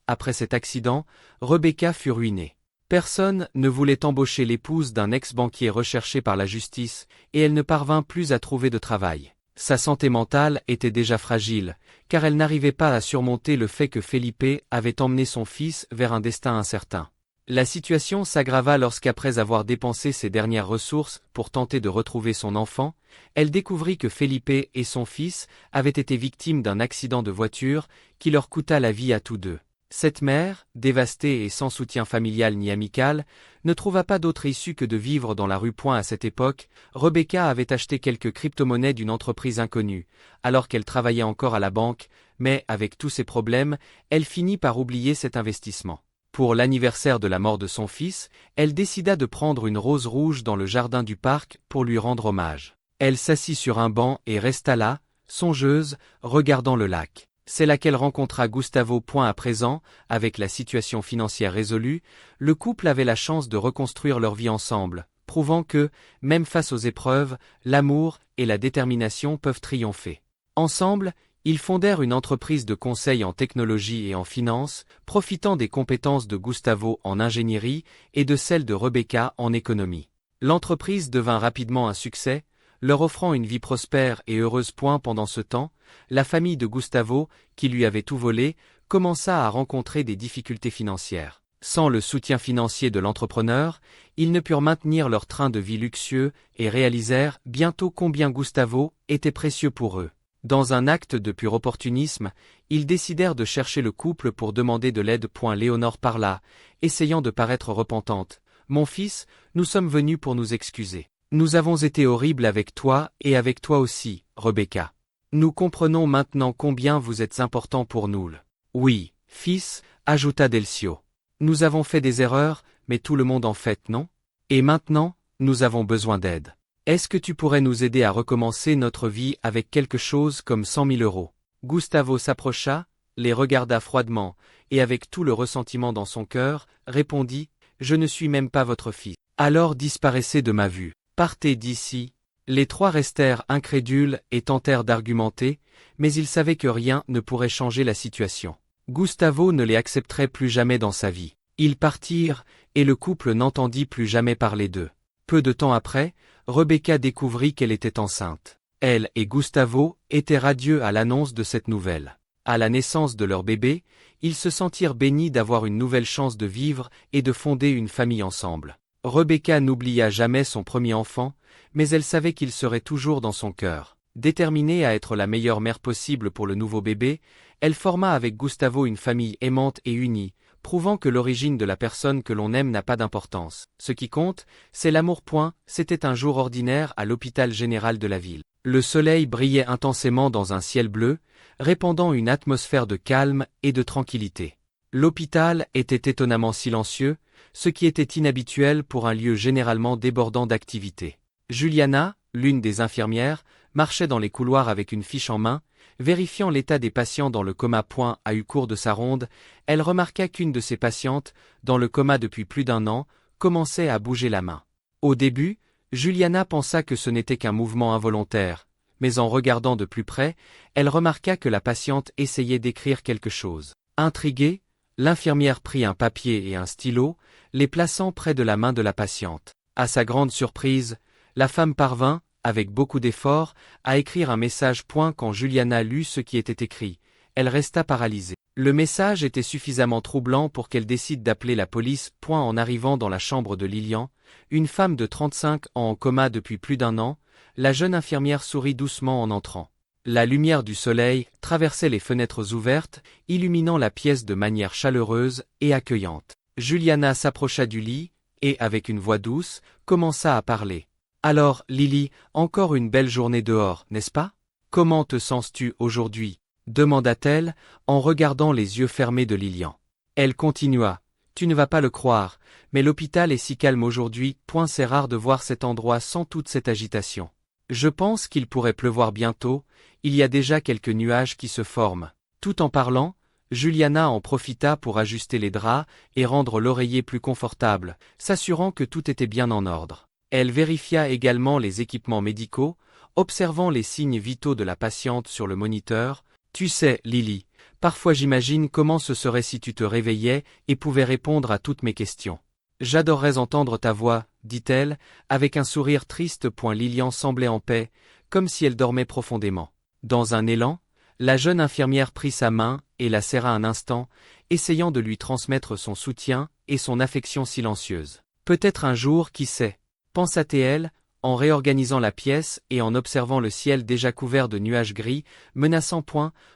Après cet accident, Rebecca fut ruinée. Personne ne voulait embaucher l'épouse d'un ex-banquier recherché par la justice, et elle ne parvint plus à trouver de travail. Sa santé mentale était déjà fragile, car elle n'arrivait pas à surmonter le fait que Felipe avait emmené son fils vers un destin incertain. La situation s'aggrava lorsqu'après avoir dépensé ses dernières ressources pour tenter de retrouver son enfant, elle découvrit que Felipe et son fils avaient été victimes d'un accident de voiture qui leur coûta la vie à tous deux. Cette mère, dévastée et sans soutien familial ni amical, ne trouva pas d'autre issue que de vivre dans la rue. À cette époque, Rebecca avait acheté quelques crypto-monnaies d'une entreprise inconnue, alors qu'elle travaillait encore à la banque, mais, avec tous ses problèmes, elle finit par oublier cet investissement. Pour l'anniversaire de la mort de son fils, elle décida de prendre une rose rouge dans le jardin du parc pour lui rendre hommage. Elle s'assit sur un banc et resta là, songeuse, regardant le lac. C'est là qu'elle rencontra Gustavo. À présent, avec la situation financière résolue, le couple avait la chance de reconstruire leur vie ensemble, prouvant que, même face aux épreuves, l'amour et la détermination peuvent triompher. Ensemble, ils fondèrent une entreprise de conseil en technologie et en finance, profitant des compétences de Gustavo en ingénierie et de celles de Rebecca en économie. L'entreprise devint rapidement un succès, leur offrant une vie prospère et heureuse. Pendant ce temps, la famille de Gustavo, qui lui avait tout volé, commença à rencontrer des difficultés financières. Sans le soutien financier de l'entrepreneur, ils ne purent maintenir leur train de vie luxueux et réalisèrent bientôt combien Gustavo était précieux pour eux. Dans un acte de pur opportunisme, ils décidèrent de chercher le couple pour demander de l'aide. Léonore parla, essayant de paraître repentante. « Mon fils, nous sommes venus pour nous excuser. Nous avons été horribles avec toi et avec toi aussi, Rebecca. Nous comprenons maintenant combien vous êtes important pour nous. Oui, fils, ajouta Delcio. Nous avons fait des erreurs, mais tout le monde en fait, non? Et maintenant, nous avons besoin d'aide. Est-ce que tu pourrais nous aider à recommencer notre vie avec quelque chose comme 100 000 euros? Gustavo s'approcha, les regarda froidement, et avec tout le ressentiment dans son cœur, répondit « Je ne suis même pas votre fils. Alors disparaissez de ma vue. Partez d'ici. » Les trois restèrent incrédules et tentèrent d'argumenter, mais ils savaient que rien ne pourrait changer la situation. Gustavo ne les accepterait plus jamais dans sa vie. Ils partirent, et le couple n'entendit plus jamais parler d'eux. Peu de temps après, Rebecca découvrit qu'elle était enceinte. Elle et Gustavo étaient radieux à l'annonce de cette nouvelle. À la naissance de leur bébé, ils se sentirent bénis d'avoir une nouvelle chance de vivre et de fonder une famille ensemble. Rebecca n'oublia jamais son premier enfant, mais elle savait qu'il serait toujours dans son cœur. Déterminée à être la meilleure mère possible pour le nouveau bébé, elle forma avec Gustavo une famille aimante et unie, prouvant que l'origine de la personne que l'on aime n'a pas d'importance. Ce qui compte, c'est l'amour. C'était un jour ordinaire à l'hôpital général de la ville. Le soleil brillait intensément dans un ciel bleu, répandant une atmosphère de calme et de tranquillité. L'hôpital était étonnamment silencieux, ce qui était inhabituel pour un lieu généralement débordant d'activité. Juliana, l'une des infirmières, marchait dans les couloirs avec une fiche en main, vérifiant l'état des patients dans le coma. À eu cours de sa ronde, elle remarqua qu'une de ses patientes, dans le coma depuis plus d'1 an, commençait à bouger la main. Au début, Juliana pensa que ce n'était qu'un mouvement involontaire, mais en regardant de plus près, elle remarqua que la patiente essayait d'écrire quelque chose. Intriguée, l'infirmière prit un papier et un stylo, les plaçant près de la main de la patiente. À sa grande surprise, la femme parvint, avec beaucoup d'efforts, à écrire un message. Quand Juliana lut ce qui était écrit, elle resta paralysée. Le message était suffisamment troublant pour qu'elle décide d'appeler la police. En arrivant dans la chambre de Lilian, une femme de 35 ans en coma depuis plus d'1 an, la jeune infirmière sourit doucement en entrant. La lumière du soleil traversait les fenêtres ouvertes, illuminant la pièce de manière chaleureuse et accueillante. Juliana s'approcha du lit, et avec une voix douce, commença à parler. « Alors, Lily, encore une belle journée dehors, n'est-ce pas? Comment te sens-tu aujourd'hui? » demanda-t-elle, en regardant les yeux fermés de Lilian. Elle continua. « Tu ne vas pas le croire, mais l'hôpital est si calme aujourd'hui, c'est rare de voir cet endroit sans toute cette agitation. Je pense qu'il pourrait pleuvoir bientôt, il y a déjà quelques nuages qui se forment. » Tout en parlant, Juliana en profita pour ajuster les draps et rendre l'oreiller plus confortable, s'assurant que tout était bien en ordre. Elle vérifia également les équipements médicaux, observant les signes vitaux de la patiente sur le moniteur. « Tu sais, Lily, parfois j'imagine comment ce serait si tu te réveillais et pouvais répondre à toutes mes questions. J'adorerais entendre ta voix, dit-elle, avec un sourire triste. Lilian semblait en paix, comme si elle dormait profondément. Dans un élan, la jeune infirmière prit sa main et la serra un instant, essayant de lui transmettre son soutien et son affection silencieuse. Peut-être un jour, qui sait, pensa-t-elle, en réorganisant la pièce et en observant le ciel déjà couvert de nuages gris, menaçant.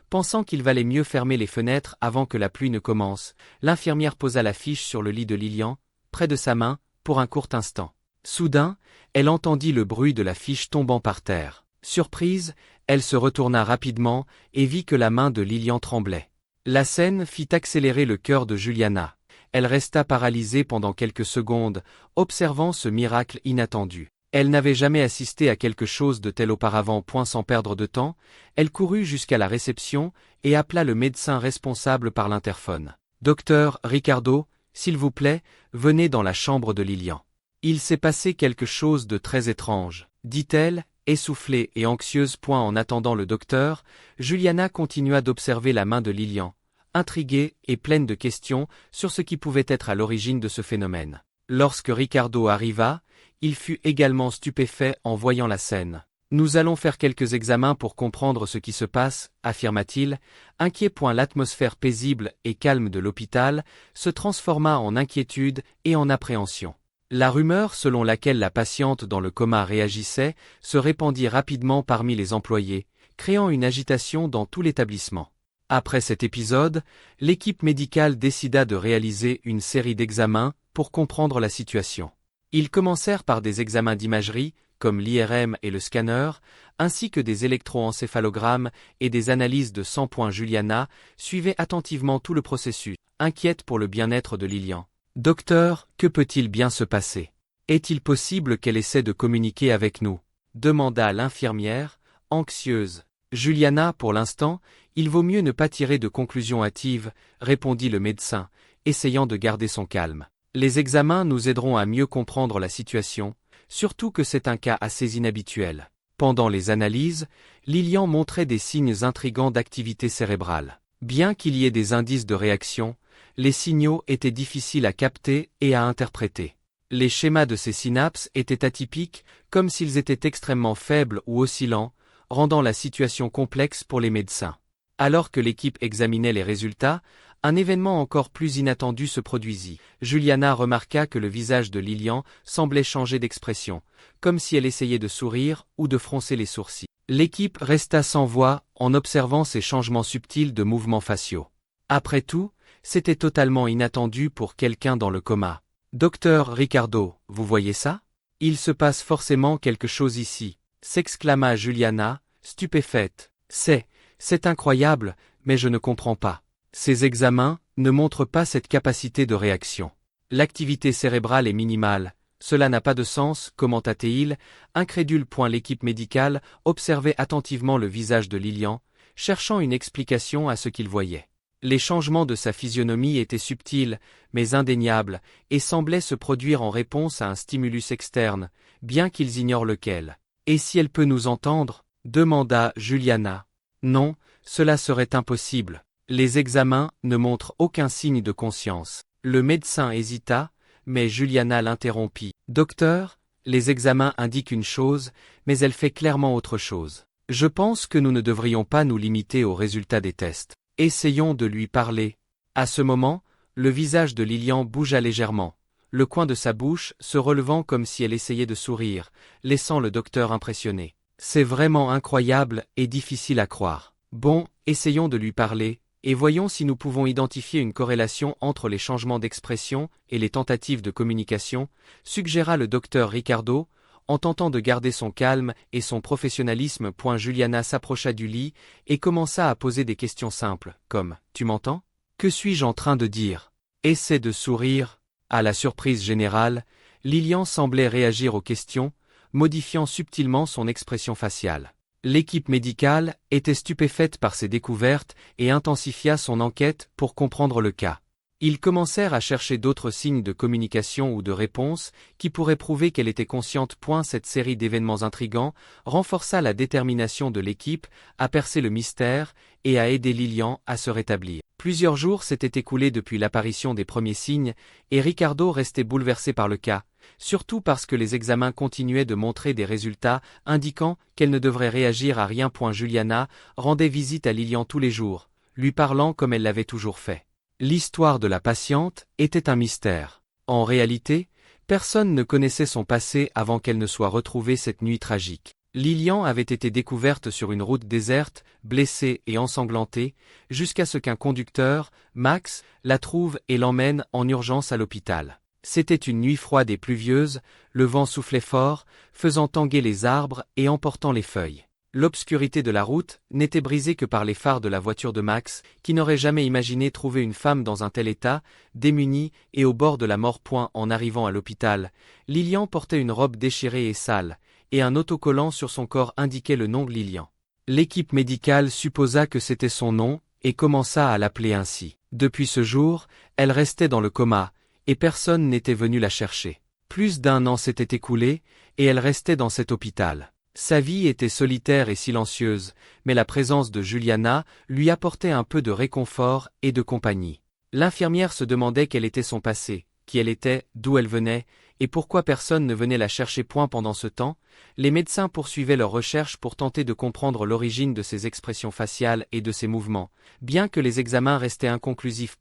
Pensant qu'il valait mieux fermer les fenêtres avant que la pluie ne commence, l'infirmière posa la fiche sur le lit de Lilian, près de sa main, pour un court instant. Soudain, elle entendit le bruit de la fiche tombant par terre. Surprise, elle se retourna rapidement et vit que la main de Lilian tremblait. La scène fit accélérer le cœur de Juliana. Elle resta paralysée pendant quelques secondes, observant ce miracle inattendu. Elle n'avait jamais assisté à quelque chose de tel auparavant. Sans perdre de temps, elle courut jusqu'à la réception et appela le médecin responsable par l'interphone. « Docteur Ricardo, s'il vous plaît, venez dans la chambre de Lilian. Il s'est passé quelque chose de très étrange, » dit-elle, essoufflée et anxieuse. En attendant le docteur, Juliana continua d'observer la main de Lilian, intriguée et pleine de questions sur ce qui pouvait être à l'origine de ce phénomène. Lorsque Ricardo arriva, il fut également stupéfait en voyant la scène. « Nous allons faire quelques examens pour comprendre ce qui se passe, » affirma-t-il, inquiet. L'atmosphère paisible et calme de l'hôpital se transforma en inquiétude et en appréhension. La rumeur selon laquelle la patiente dans le coma réagissait se répandit rapidement parmi les employés, créant une agitation dans tout l'établissement. Après cet épisode, l'équipe médicale décida de réaliser une série d'examens pour comprendre la situation. Ils commencèrent par des examens d'imagerie, comme l'IRM et le scanner, ainsi que des électroencéphalogrammes et des analyses de sang. Juliana suivait attentivement tout le processus, inquiète pour le bien-être de Lilian. « Docteur, que peut-il bien se passer? Est-il possible qu'elle essaie de communiquer avec nous ?» demanda l'infirmière, anxieuse. « Juliana, pour l'instant, il vaut mieux ne pas tirer de conclusions hâtives, » répondit le médecin, essayant de garder son calme. « Les examens nous aideront à mieux comprendre la situation, surtout que c'est un cas assez inhabituel. » Pendant les analyses, Lilian montrait des signes intrigants d'activité cérébrale. Bien qu'il y ait des indices de réaction, les signaux étaient difficiles à capter et à interpréter. Les schémas de ces synapses étaient atypiques, comme s'ils étaient extrêmement faibles ou oscillants, rendant la situation complexe pour les médecins. Alors que l'équipe examinait les résultats, un événement encore plus inattendu se produisit. Juliana remarqua que le visage de Lilian semblait changer d'expression, comme si elle essayait de sourire ou de froncer les sourcils. L'équipe resta sans voix en observant ces changements subtils de mouvements faciaux. Après tout, c'était totalement inattendu pour quelqu'un dans le coma. « Docteur Ricardo, vous voyez ça? Il se passe forcément quelque chose ici » s'exclama Juliana, stupéfaite. « C'est incroyable, mais je ne comprends pas. Ces examens ne montrent pas cette capacité de réaction. L'activité cérébrale est minimale, cela n'a pas de sens, commenta-t-il, incrédule. L'équipe médicale observait attentivement le visage de Lilian, cherchant une explication à ce qu'il voyait. Les changements de sa physionomie étaient subtils, mais indéniables, et semblaient se produire en réponse à un stimulus externe, bien qu'ils ignorent lequel. « Et si elle peut nous entendre ?» demanda Juliana. « Non, cela serait impossible. Les examens ne montrent aucun signe de conscience. » Le médecin hésita, mais Juliana l'interrompit. « Docteur, les examens indiquent une chose, mais elle fait clairement autre chose. Je pense que nous ne devrions pas nous limiter aux résultats des tests. Essayons de lui parler. » À ce moment, le visage de Lilian bougea légèrement, le coin de sa bouche se relevant comme si elle essayait de sourire, laissant le docteur impressionné. C'est vraiment incroyable et difficile à croire. Bon, essayons de lui parler, et voyons si nous pouvons identifier une corrélation entre les changements d'expression et les tentatives de communication, suggéra le docteur Ricardo, en tentant de garder son calme et son professionnalisme. Juliana s'approcha du lit et commença à poser des questions simples, comme « Tu m'entends ? Que suis-je en train de dire ? Essaie de sourire ». À la surprise générale, Lilian semblait réagir aux questions, modifiant subtilement son expression faciale. L'équipe médicale était stupéfaite par ces découvertes et intensifia son enquête pour comprendre le cas. Ils commencèrent à chercher d'autres signes de communication ou de réponse qui pourraient prouver qu'elle était consciente. Cette série d'événements intrigants renforça la détermination de l'équipe à percer le mystère et à aider Lilian à se rétablir. Plusieurs jours s'étaient écoulés depuis l'apparition des premiers signes et Ricardo restait bouleversé par le cas, surtout parce que les examens continuaient de montrer des résultats indiquant qu'elle ne devrait réagir à rien. Juliana rendait visite à Lilian tous les jours, lui parlant comme elle l'avait toujours fait. L'histoire de la patiente était un mystère. En réalité, personne ne connaissait son passé avant qu'elle ne soit retrouvée cette nuit tragique. Lilian avait été découverte sur une route déserte, blessée et ensanglantée, jusqu'à ce qu'un conducteur, Max, la trouve et l'emmène en urgence à l'hôpital. C'était une nuit froide et pluvieuse, le vent soufflait fort, faisant tanguer les arbres et emportant les feuilles. L'obscurité de la route n'était brisée que par les phares de la voiture de Max, qui n'aurait jamais imaginé trouver une femme dans un tel état, démunie et au bord de la mort. En arrivant à l'hôpital, Lilian portait une robe déchirée et sale, et un autocollant sur son corps indiquait le nom Lilian. L'équipe médicale supposa que c'était son nom et commença à l'appeler ainsi. Depuis ce jour, elle restait dans le coma, et personne n'était venu la chercher. Plus d'1 an s'était écoulé, et elle restait dans cet hôpital. Sa vie était solitaire et silencieuse, mais la présence de Juliana lui apportait un peu de réconfort et de compagnie. L'infirmière se demandait quel était son passé, qui elle était, d'où elle venait, et pourquoi personne ne venait la chercher. Pendant ce temps, les médecins poursuivaient leurs recherches pour tenter de comprendre l'origine de ses expressions faciales et de ses mouvements, bien que les examens restaient inconclusifs.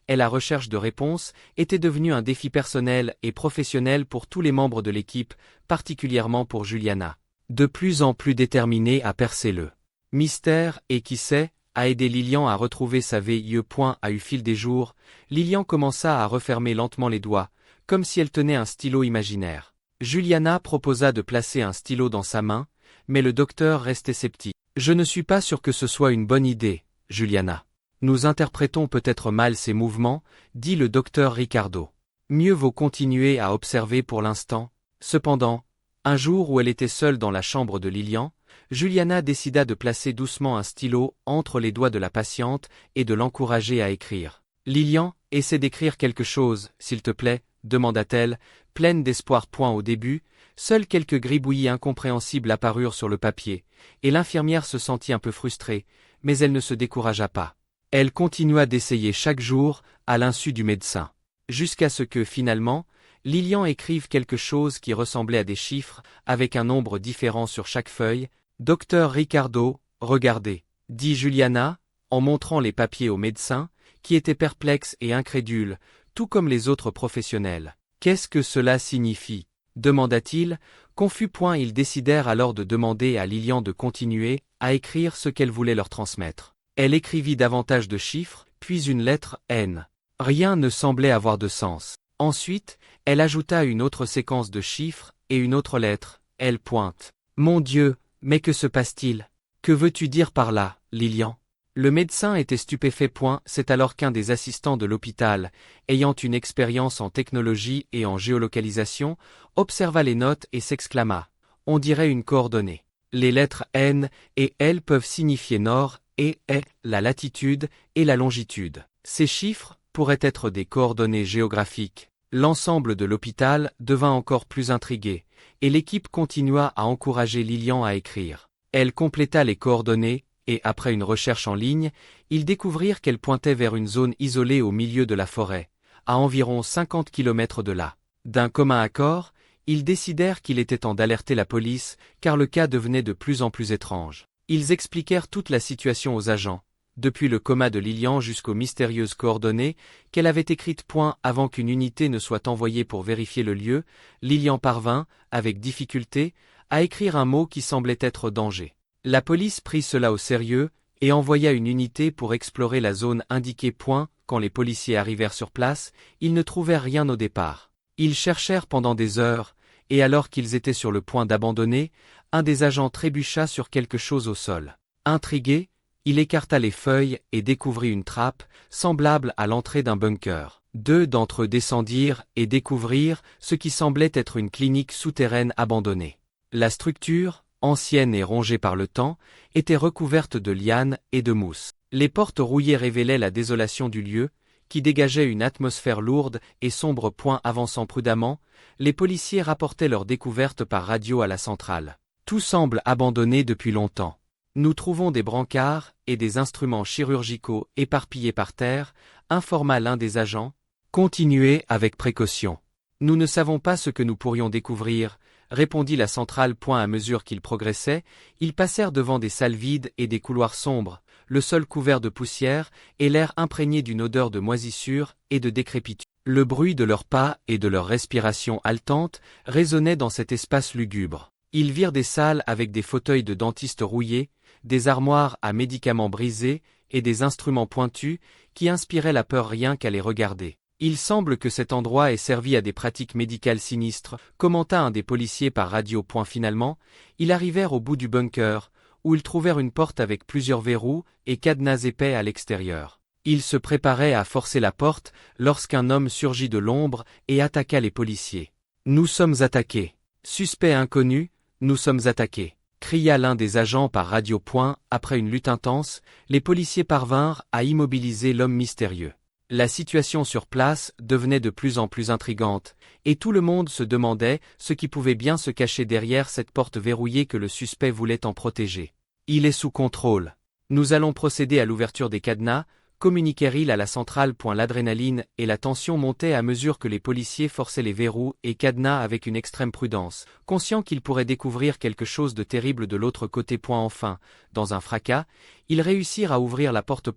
Et la recherche de réponses était devenue un défi personnel et professionnel pour tous les membres de l'équipe, particulièrement pour Juliana, de plus en plus déterminée à percer le mystère et qui sait, à aider Lilian à retrouver sa vie. À eu fil des jours, Lilian commença à refermer lentement les doigts, comme si elle tenait un stylo imaginaire. Juliana proposa de placer un stylo dans sa main, mais le docteur restait sceptique. « Je ne suis pas sûr que ce soit une bonne idée, Juliana. Nous interprétons peut-être mal ces mouvements, dit le docteur Ricardo. Mieux vaut continuer à observer pour l'instant. » Cependant, un jour où elle était seule dans la chambre de Lilian, Juliana décida de placer doucement un stylo entre les doigts de la patiente et de l'encourager à écrire. « Lilian, essaie d'écrire quelque chose, s'il te plaît, » demanda-t-elle, pleine d'espoir. Au début, seuls quelques gribouillis incompréhensibles apparurent sur le papier, et l'infirmière se sentit un peu frustrée, mais elle ne se découragea pas. Elle continua d'essayer chaque jour, à l'insu du médecin. Jusqu'à ce que, finalement, Lilian écrive quelque chose qui ressemblait à des chiffres, avec un nombre différent sur chaque feuille. « Docteur Ricardo, regardez, » dit Juliana, en montrant les papiers au médecin, qui était perplexe et incrédule, tout comme les autres professionnels. « Qu'est-ce que cela signifie » demanda-t-il, confus. Ils décidèrent alors de demander à Lilian de continuer à écrire ce qu'elle voulait leur transmettre. Elle écrivit davantage de chiffres, puis une lettre N. Rien ne semblait avoir de sens. Ensuite, elle ajouta une autre séquence de chiffres et une autre lettre, L. Mon Dieu, mais que se passe-t-il ? Que veux-tu dire par là, Lilian ? Le médecin était stupéfait. C'est alors qu'un des assistants de l'hôpital, ayant une expérience en technologie et en géolocalisation, observa les notes et s'exclama. On dirait une coordonnée. Les lettres N et L peuvent signifier nord et est la latitude et la longitude. Ces chiffres pourraient être des coordonnées géographiques. L'ensemble de l'hôpital devint encore plus intrigué, et l'équipe continua à encourager Lilian à écrire. Elle compléta les coordonnées, et après une recherche en ligne, ils découvrirent qu'elle pointait vers une zone isolée au milieu de la forêt, à environ 50 km de là. D'un commun accord, ils décidèrent qu'il était temps d'alerter la police, car le cas devenait de plus en plus étrange. Ils expliquèrent toute la situation aux agents, depuis le coma de Lilian jusqu'aux mystérieuses coordonnées qu'elle avait écrites. Avant qu'une unité ne soit envoyée pour vérifier le lieu, Lilian parvint, avec difficulté, à écrire un mot qui semblait être danger. La police prit cela au sérieux, et envoya une unité pour explorer la zone indiquée. Quand les policiers arrivèrent sur place, ils ne trouvèrent rien au départ. Ils cherchèrent pendant des heures, et alors qu'ils étaient sur le point d'abandonner, un des agents trébucha sur quelque chose au sol. Intrigué, il écarta les feuilles et découvrit une trappe, semblable à l'entrée d'un bunker. Deux d'entre eux descendirent et découvrirent ce qui semblait être une clinique souterraine abandonnée. La structure, ancienne et rongée par le temps, était recouverte de lianes et de mousse. Les portes rouillées révélaient la désolation du lieu, qui dégageait une atmosphère lourde et sombre. Avançant prudemment, les policiers rapportaient leur découverte par radio à la centrale. Tout semble abandonné depuis longtemps. Nous trouvons des brancards et des instruments chirurgicaux éparpillés par terre, informa l'un des agents. Continuez avec précaution. Nous ne savons pas ce que nous pourrions découvrir, répondit la centrale. À mesure qu'ils progressaient, ils passèrent devant des salles vides et des couloirs sombres, le sol couvert de poussière et l'air imprégné d'une odeur de moisissure et de décrépitude. Le bruit de leurs pas et de leur respiration haletante résonnait dans cet espace lugubre. Ils virent des salles avec des fauteuils de dentistes rouillés, des armoires à médicaments brisés et des instruments pointus qui inspiraient la peur rien qu'à les regarder. Il semble que cet endroit ait servi à des pratiques médicales sinistres, commenta un des policiers par radio. Finalement, ils arrivèrent au bout du bunker, où ils trouvèrent une porte avec plusieurs verrous et cadenas épais à l'extérieur. Ils se préparaient à forcer la porte lorsqu'un homme surgit de l'ombre et attaqua les policiers. « Nous sommes attaqués. Suspect inconnu, nous sommes attaqués », cria l'un des agents par radio. Après une lutte intense, les policiers parvinrent à immobiliser l'homme mystérieux. La situation sur place devenait de plus en plus intrigante, et tout le monde se demandait ce qui pouvait bien se cacher derrière cette porte verrouillée que le suspect voulait en protéger. « Il est sous contrôle. Nous allons procéder à l'ouverture des cadenas », communiquèrent-ils à la centrale. L'adrénaline et la tension montaient à mesure que les policiers forçaient les verrous et cadenas avec une extrême prudence, conscients qu'ils pourraient découvrir quelque chose de terrible de l'autre côté. Enfin, dans un fracas, ils réussirent à ouvrir la porte.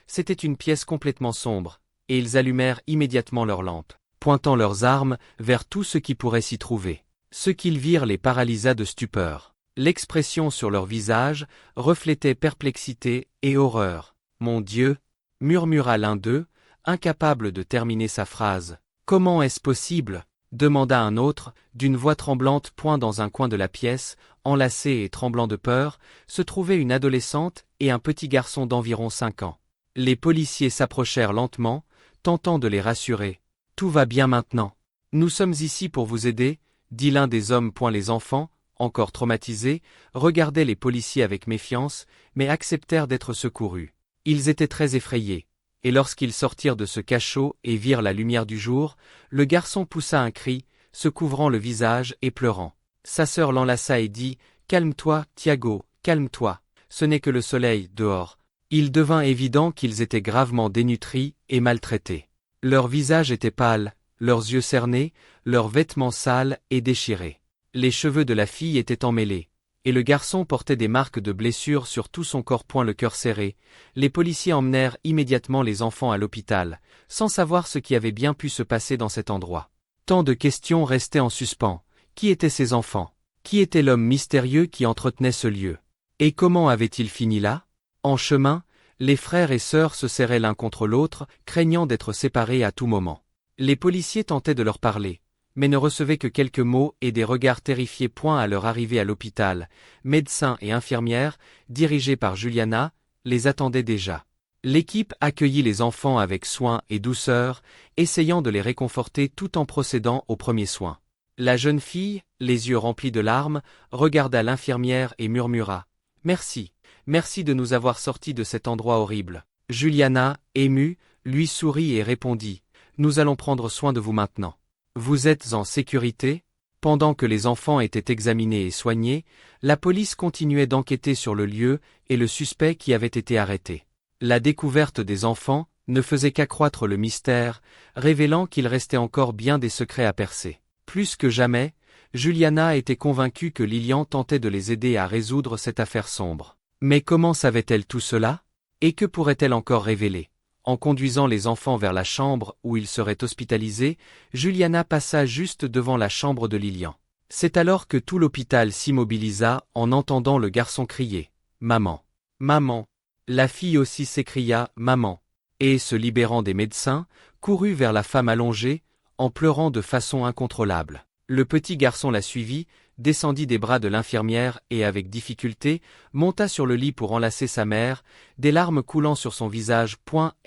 C'était une pièce complètement sombre, et ils allumèrent immédiatement leurs lampes, pointant leurs armes vers tout ce qui pourrait s'y trouver. Ce qu'ils virent les paralysa de stupeur. L'expression sur leur visage reflétait perplexité et horreur. « Mon Dieu !» murmura l'un d'eux, incapable de terminer sa phrase. « Comment est-ce possible ?» demanda un autre, d'une voix tremblante. Dans un coin de la pièce, enlacés et tremblant de peur, se trouvaient une adolescente et un petit garçon d'environ 5 ans. Les policiers s'approchèrent lentement, tentant de les rassurer. « Tout va bien maintenant. Nous sommes ici pour vous aider », dit l'un des hommes. Les enfants, encore traumatisés, regardaient les policiers avec méfiance, mais acceptèrent d'être secourus. Ils étaient très effrayés, et lorsqu'ils sortirent de ce cachot et virent la lumière du jour, le garçon poussa un cri, se couvrant le visage et pleurant. Sa sœur l'enlaça et dit « Calme-toi, Thiago, calme-toi. Ce n'est que le soleil, dehors. » Il devint évident qu'ils étaient gravement dénutris et maltraités. Leurs visages étaient pâles, leurs yeux cernés, leurs vêtements sales et déchirés. Les cheveux de la fille étaient emmêlés, et le garçon portait des marques de blessures sur tout son corps. Le cœur serré, les policiers emmenèrent immédiatement les enfants à l'hôpital, sans savoir ce qui avait bien pu se passer dans cet endroit. Tant de questions restaient en suspens. Qui étaient ces enfants? Qui était l'homme mystérieux qui entretenait ce lieu? Et comment avait-il fini là? En chemin, les frères et sœurs se serraient l'un contre l'autre, craignant d'être séparés à tout moment. Les policiers tentaient de leur parler, mais ne recevaient que quelques mots et des regards terrifiés. À leur arrivée à l'hôpital, médecins et infirmières, dirigés par Juliana, les attendaient déjà. L'équipe accueillit les enfants avec soin et douceur, essayant de les réconforter tout en procédant aux premiers soins. La jeune fille, les yeux remplis de larmes, regarda l'infirmière et murmura « Merci, merci de nous avoir sortis de cet endroit horrible. » Juliana, émue, lui sourit et répondit « Nous allons prendre soin de vous maintenant. Vous êtes en sécurité ?» Pendant que les enfants étaient examinés et soignés, la police continuait d'enquêter sur le lieu et le suspect qui avait été arrêté. La découverte des enfants ne faisait qu'accroître le mystère, révélant qu'il restait encore bien des secrets à percer. Plus que jamais, Juliana était convaincue que Lilian tentait de les aider à résoudre cette affaire sombre. Mais comment savait-elle tout cela? Et que pourrait-elle encore révéler? En conduisant les enfants vers la chambre où ils seraient hospitalisés, Juliana passa juste devant la chambre de Lilian. C'est alors que tout l'hôpital s'immobilisa en entendant le garçon crier « Maman! Maman !» La fille aussi s'écria « Maman !» et, se libérant des médecins, courut vers la femme allongée, en pleurant de façon incontrôlable. Le petit garçon la suivit, descendit des bras de l'infirmière et avec difficulté, monta sur le lit pour enlacer sa mère, des larmes coulant sur son visage.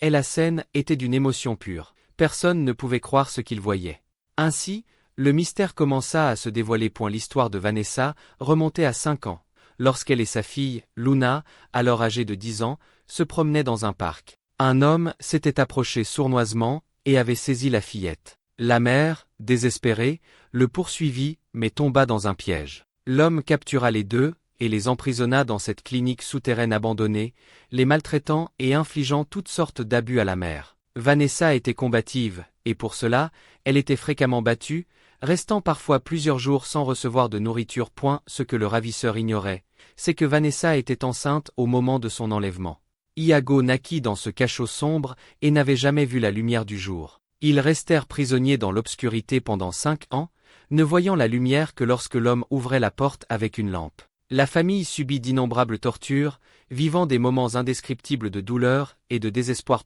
Et la scène était d'une émotion pure. Personne ne pouvait croire ce qu'il voyait. Ainsi, le mystère commença à se dévoiler. L'histoire de Vanessa remontait à 5 ans, lorsqu'elle et sa fille, Luna, alors âgée de 10 ans, se promenaient dans un parc. Un homme s'était approché sournoisement et avait saisi la fillette. La mère, désespérée, le poursuivit, mais tomba dans un piège. L'homme captura les deux et les emprisonna dans cette clinique souterraine abandonnée, les maltraitant et infligeant toutes sortes d'abus à la mère. Vanessa était combative, et pour cela, elle était fréquemment battue, restant parfois plusieurs jours sans recevoir de nourriture. Ce que le ravisseur ignorait, c'est que Vanessa était enceinte au moment de son enlèvement. Iago naquit dans ce cachot sombre et n'avait jamais vu la lumière du jour. Ils restèrent prisonniers dans l'obscurité pendant 5 ans, ne voyant la lumière que lorsque l'homme ouvrait la porte avec une lampe. La famille subit d'innombrables tortures, vivant des moments indescriptibles de douleur et de désespoir.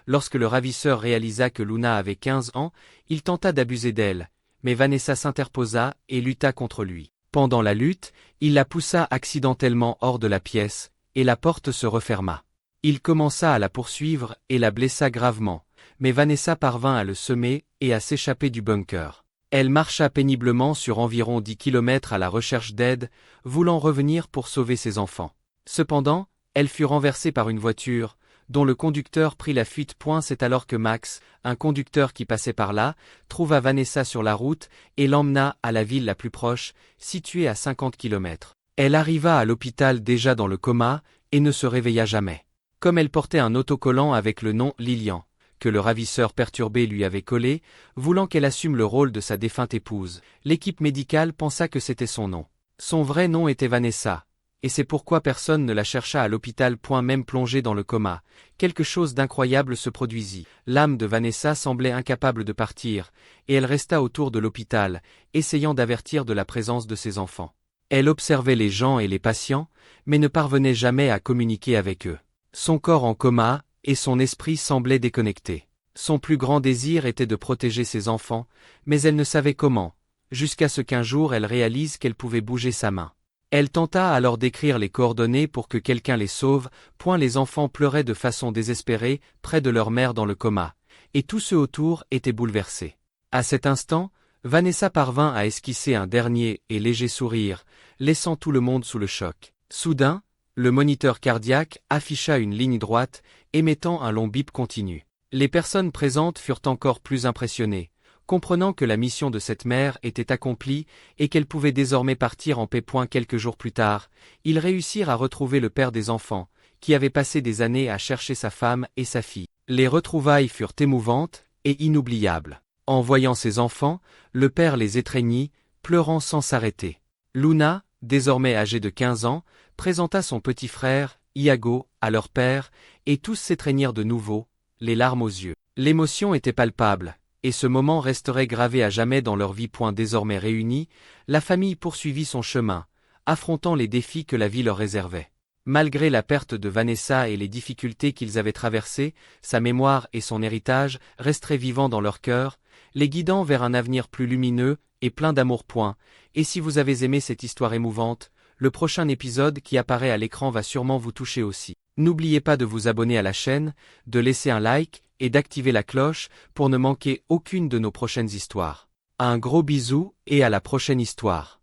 Lorsque le ravisseur réalisa que Luna avait 15 ans, il tenta d'abuser d'elle, mais Vanessa s'interposa et lutta contre lui. Pendant la lutte, il la poussa accidentellement hors de la pièce, et la porte se referma. Il commença à la poursuivre et la blessa gravement, mais Vanessa parvint à le semer et à s'échapper du bunker. Elle marcha péniblement sur environ 10 kilomètres à la recherche d'aide, voulant revenir pour sauver ses enfants. Cependant, elle fut renversée par une voiture, dont le conducteur prit la fuite. C'est alors que Max, un conducteur qui passait par là, trouva Vanessa sur la route et l'emmena à la ville la plus proche, située à 50 kilomètres. Elle arriva à l'hôpital déjà dans le coma et ne se réveilla jamais. Comme elle portait un autocollant avec le nom Lilian, que le ravisseur perturbé lui avait collé, voulant qu'elle assume le rôle de sa défunte épouse, l'équipe médicale pensa que c'était son nom. Son vrai nom était Vanessa, et c'est pourquoi personne ne la chercha à l'hôpital. Même plongée dans le coma, quelque chose d'incroyable se produisit. L'âme de Vanessa semblait incapable de partir, et elle resta autour de l'hôpital, essayant d'avertir de la présence de ses enfants. Elle observait les gens et les patients, mais ne parvenait jamais à communiquer avec eux. Son corps en coma, et son esprit semblait déconnecté. Son plus grand désir était de protéger ses enfants, mais elle ne savait comment, jusqu'à ce qu'un jour elle réalise qu'elle pouvait bouger sa main. Elle tenta alors d'écrire les coordonnées pour que quelqu'un les sauve. Les enfants pleuraient de façon désespérée, près de leur mère dans le coma, et tous ceux autour étaient bouleversés. À cet instant, Vanessa parvint à esquisser un dernier et léger sourire, laissant tout le monde sous le choc. Soudain, le moniteur cardiaque afficha une ligne droite, émettant un long bip continu. Les personnes présentes furent encore plus impressionnées, comprenant que la mission de cette mère était accomplie et qu'elle pouvait désormais partir en paix. Quelques jours plus tard, ils réussirent à retrouver le père des enfants, qui avait passé des années à chercher sa femme et sa fille. Les retrouvailles furent émouvantes et inoubliables. En voyant ses enfants, le père les étreignit, pleurant sans s'arrêter. Luna, désormais âgée de 15 ans, présenta son petit frère, Iago, à leur père, et tous s'étreignirent de nouveau, les larmes aux yeux. L'émotion était palpable, et ce moment resterait gravé à jamais dans leur vie. Désormais réunie, la famille poursuivit son chemin, affrontant les défis que la vie leur réservait. Malgré la perte de Vanessa et les difficultés qu'ils avaient traversées, sa mémoire et son héritage resteraient vivants dans leur cœur, les guidant vers un avenir plus lumineux et plein d'amour. Et si vous avez aimé cette histoire émouvante, le prochain épisode qui apparaît à l'écran va sûrement vous toucher aussi. N'oubliez pas de vous abonner à la chaîne, de laisser un like et d'activer la cloche pour ne manquer aucune de nos prochaines histoires. Un gros bisou et à la prochaine histoire.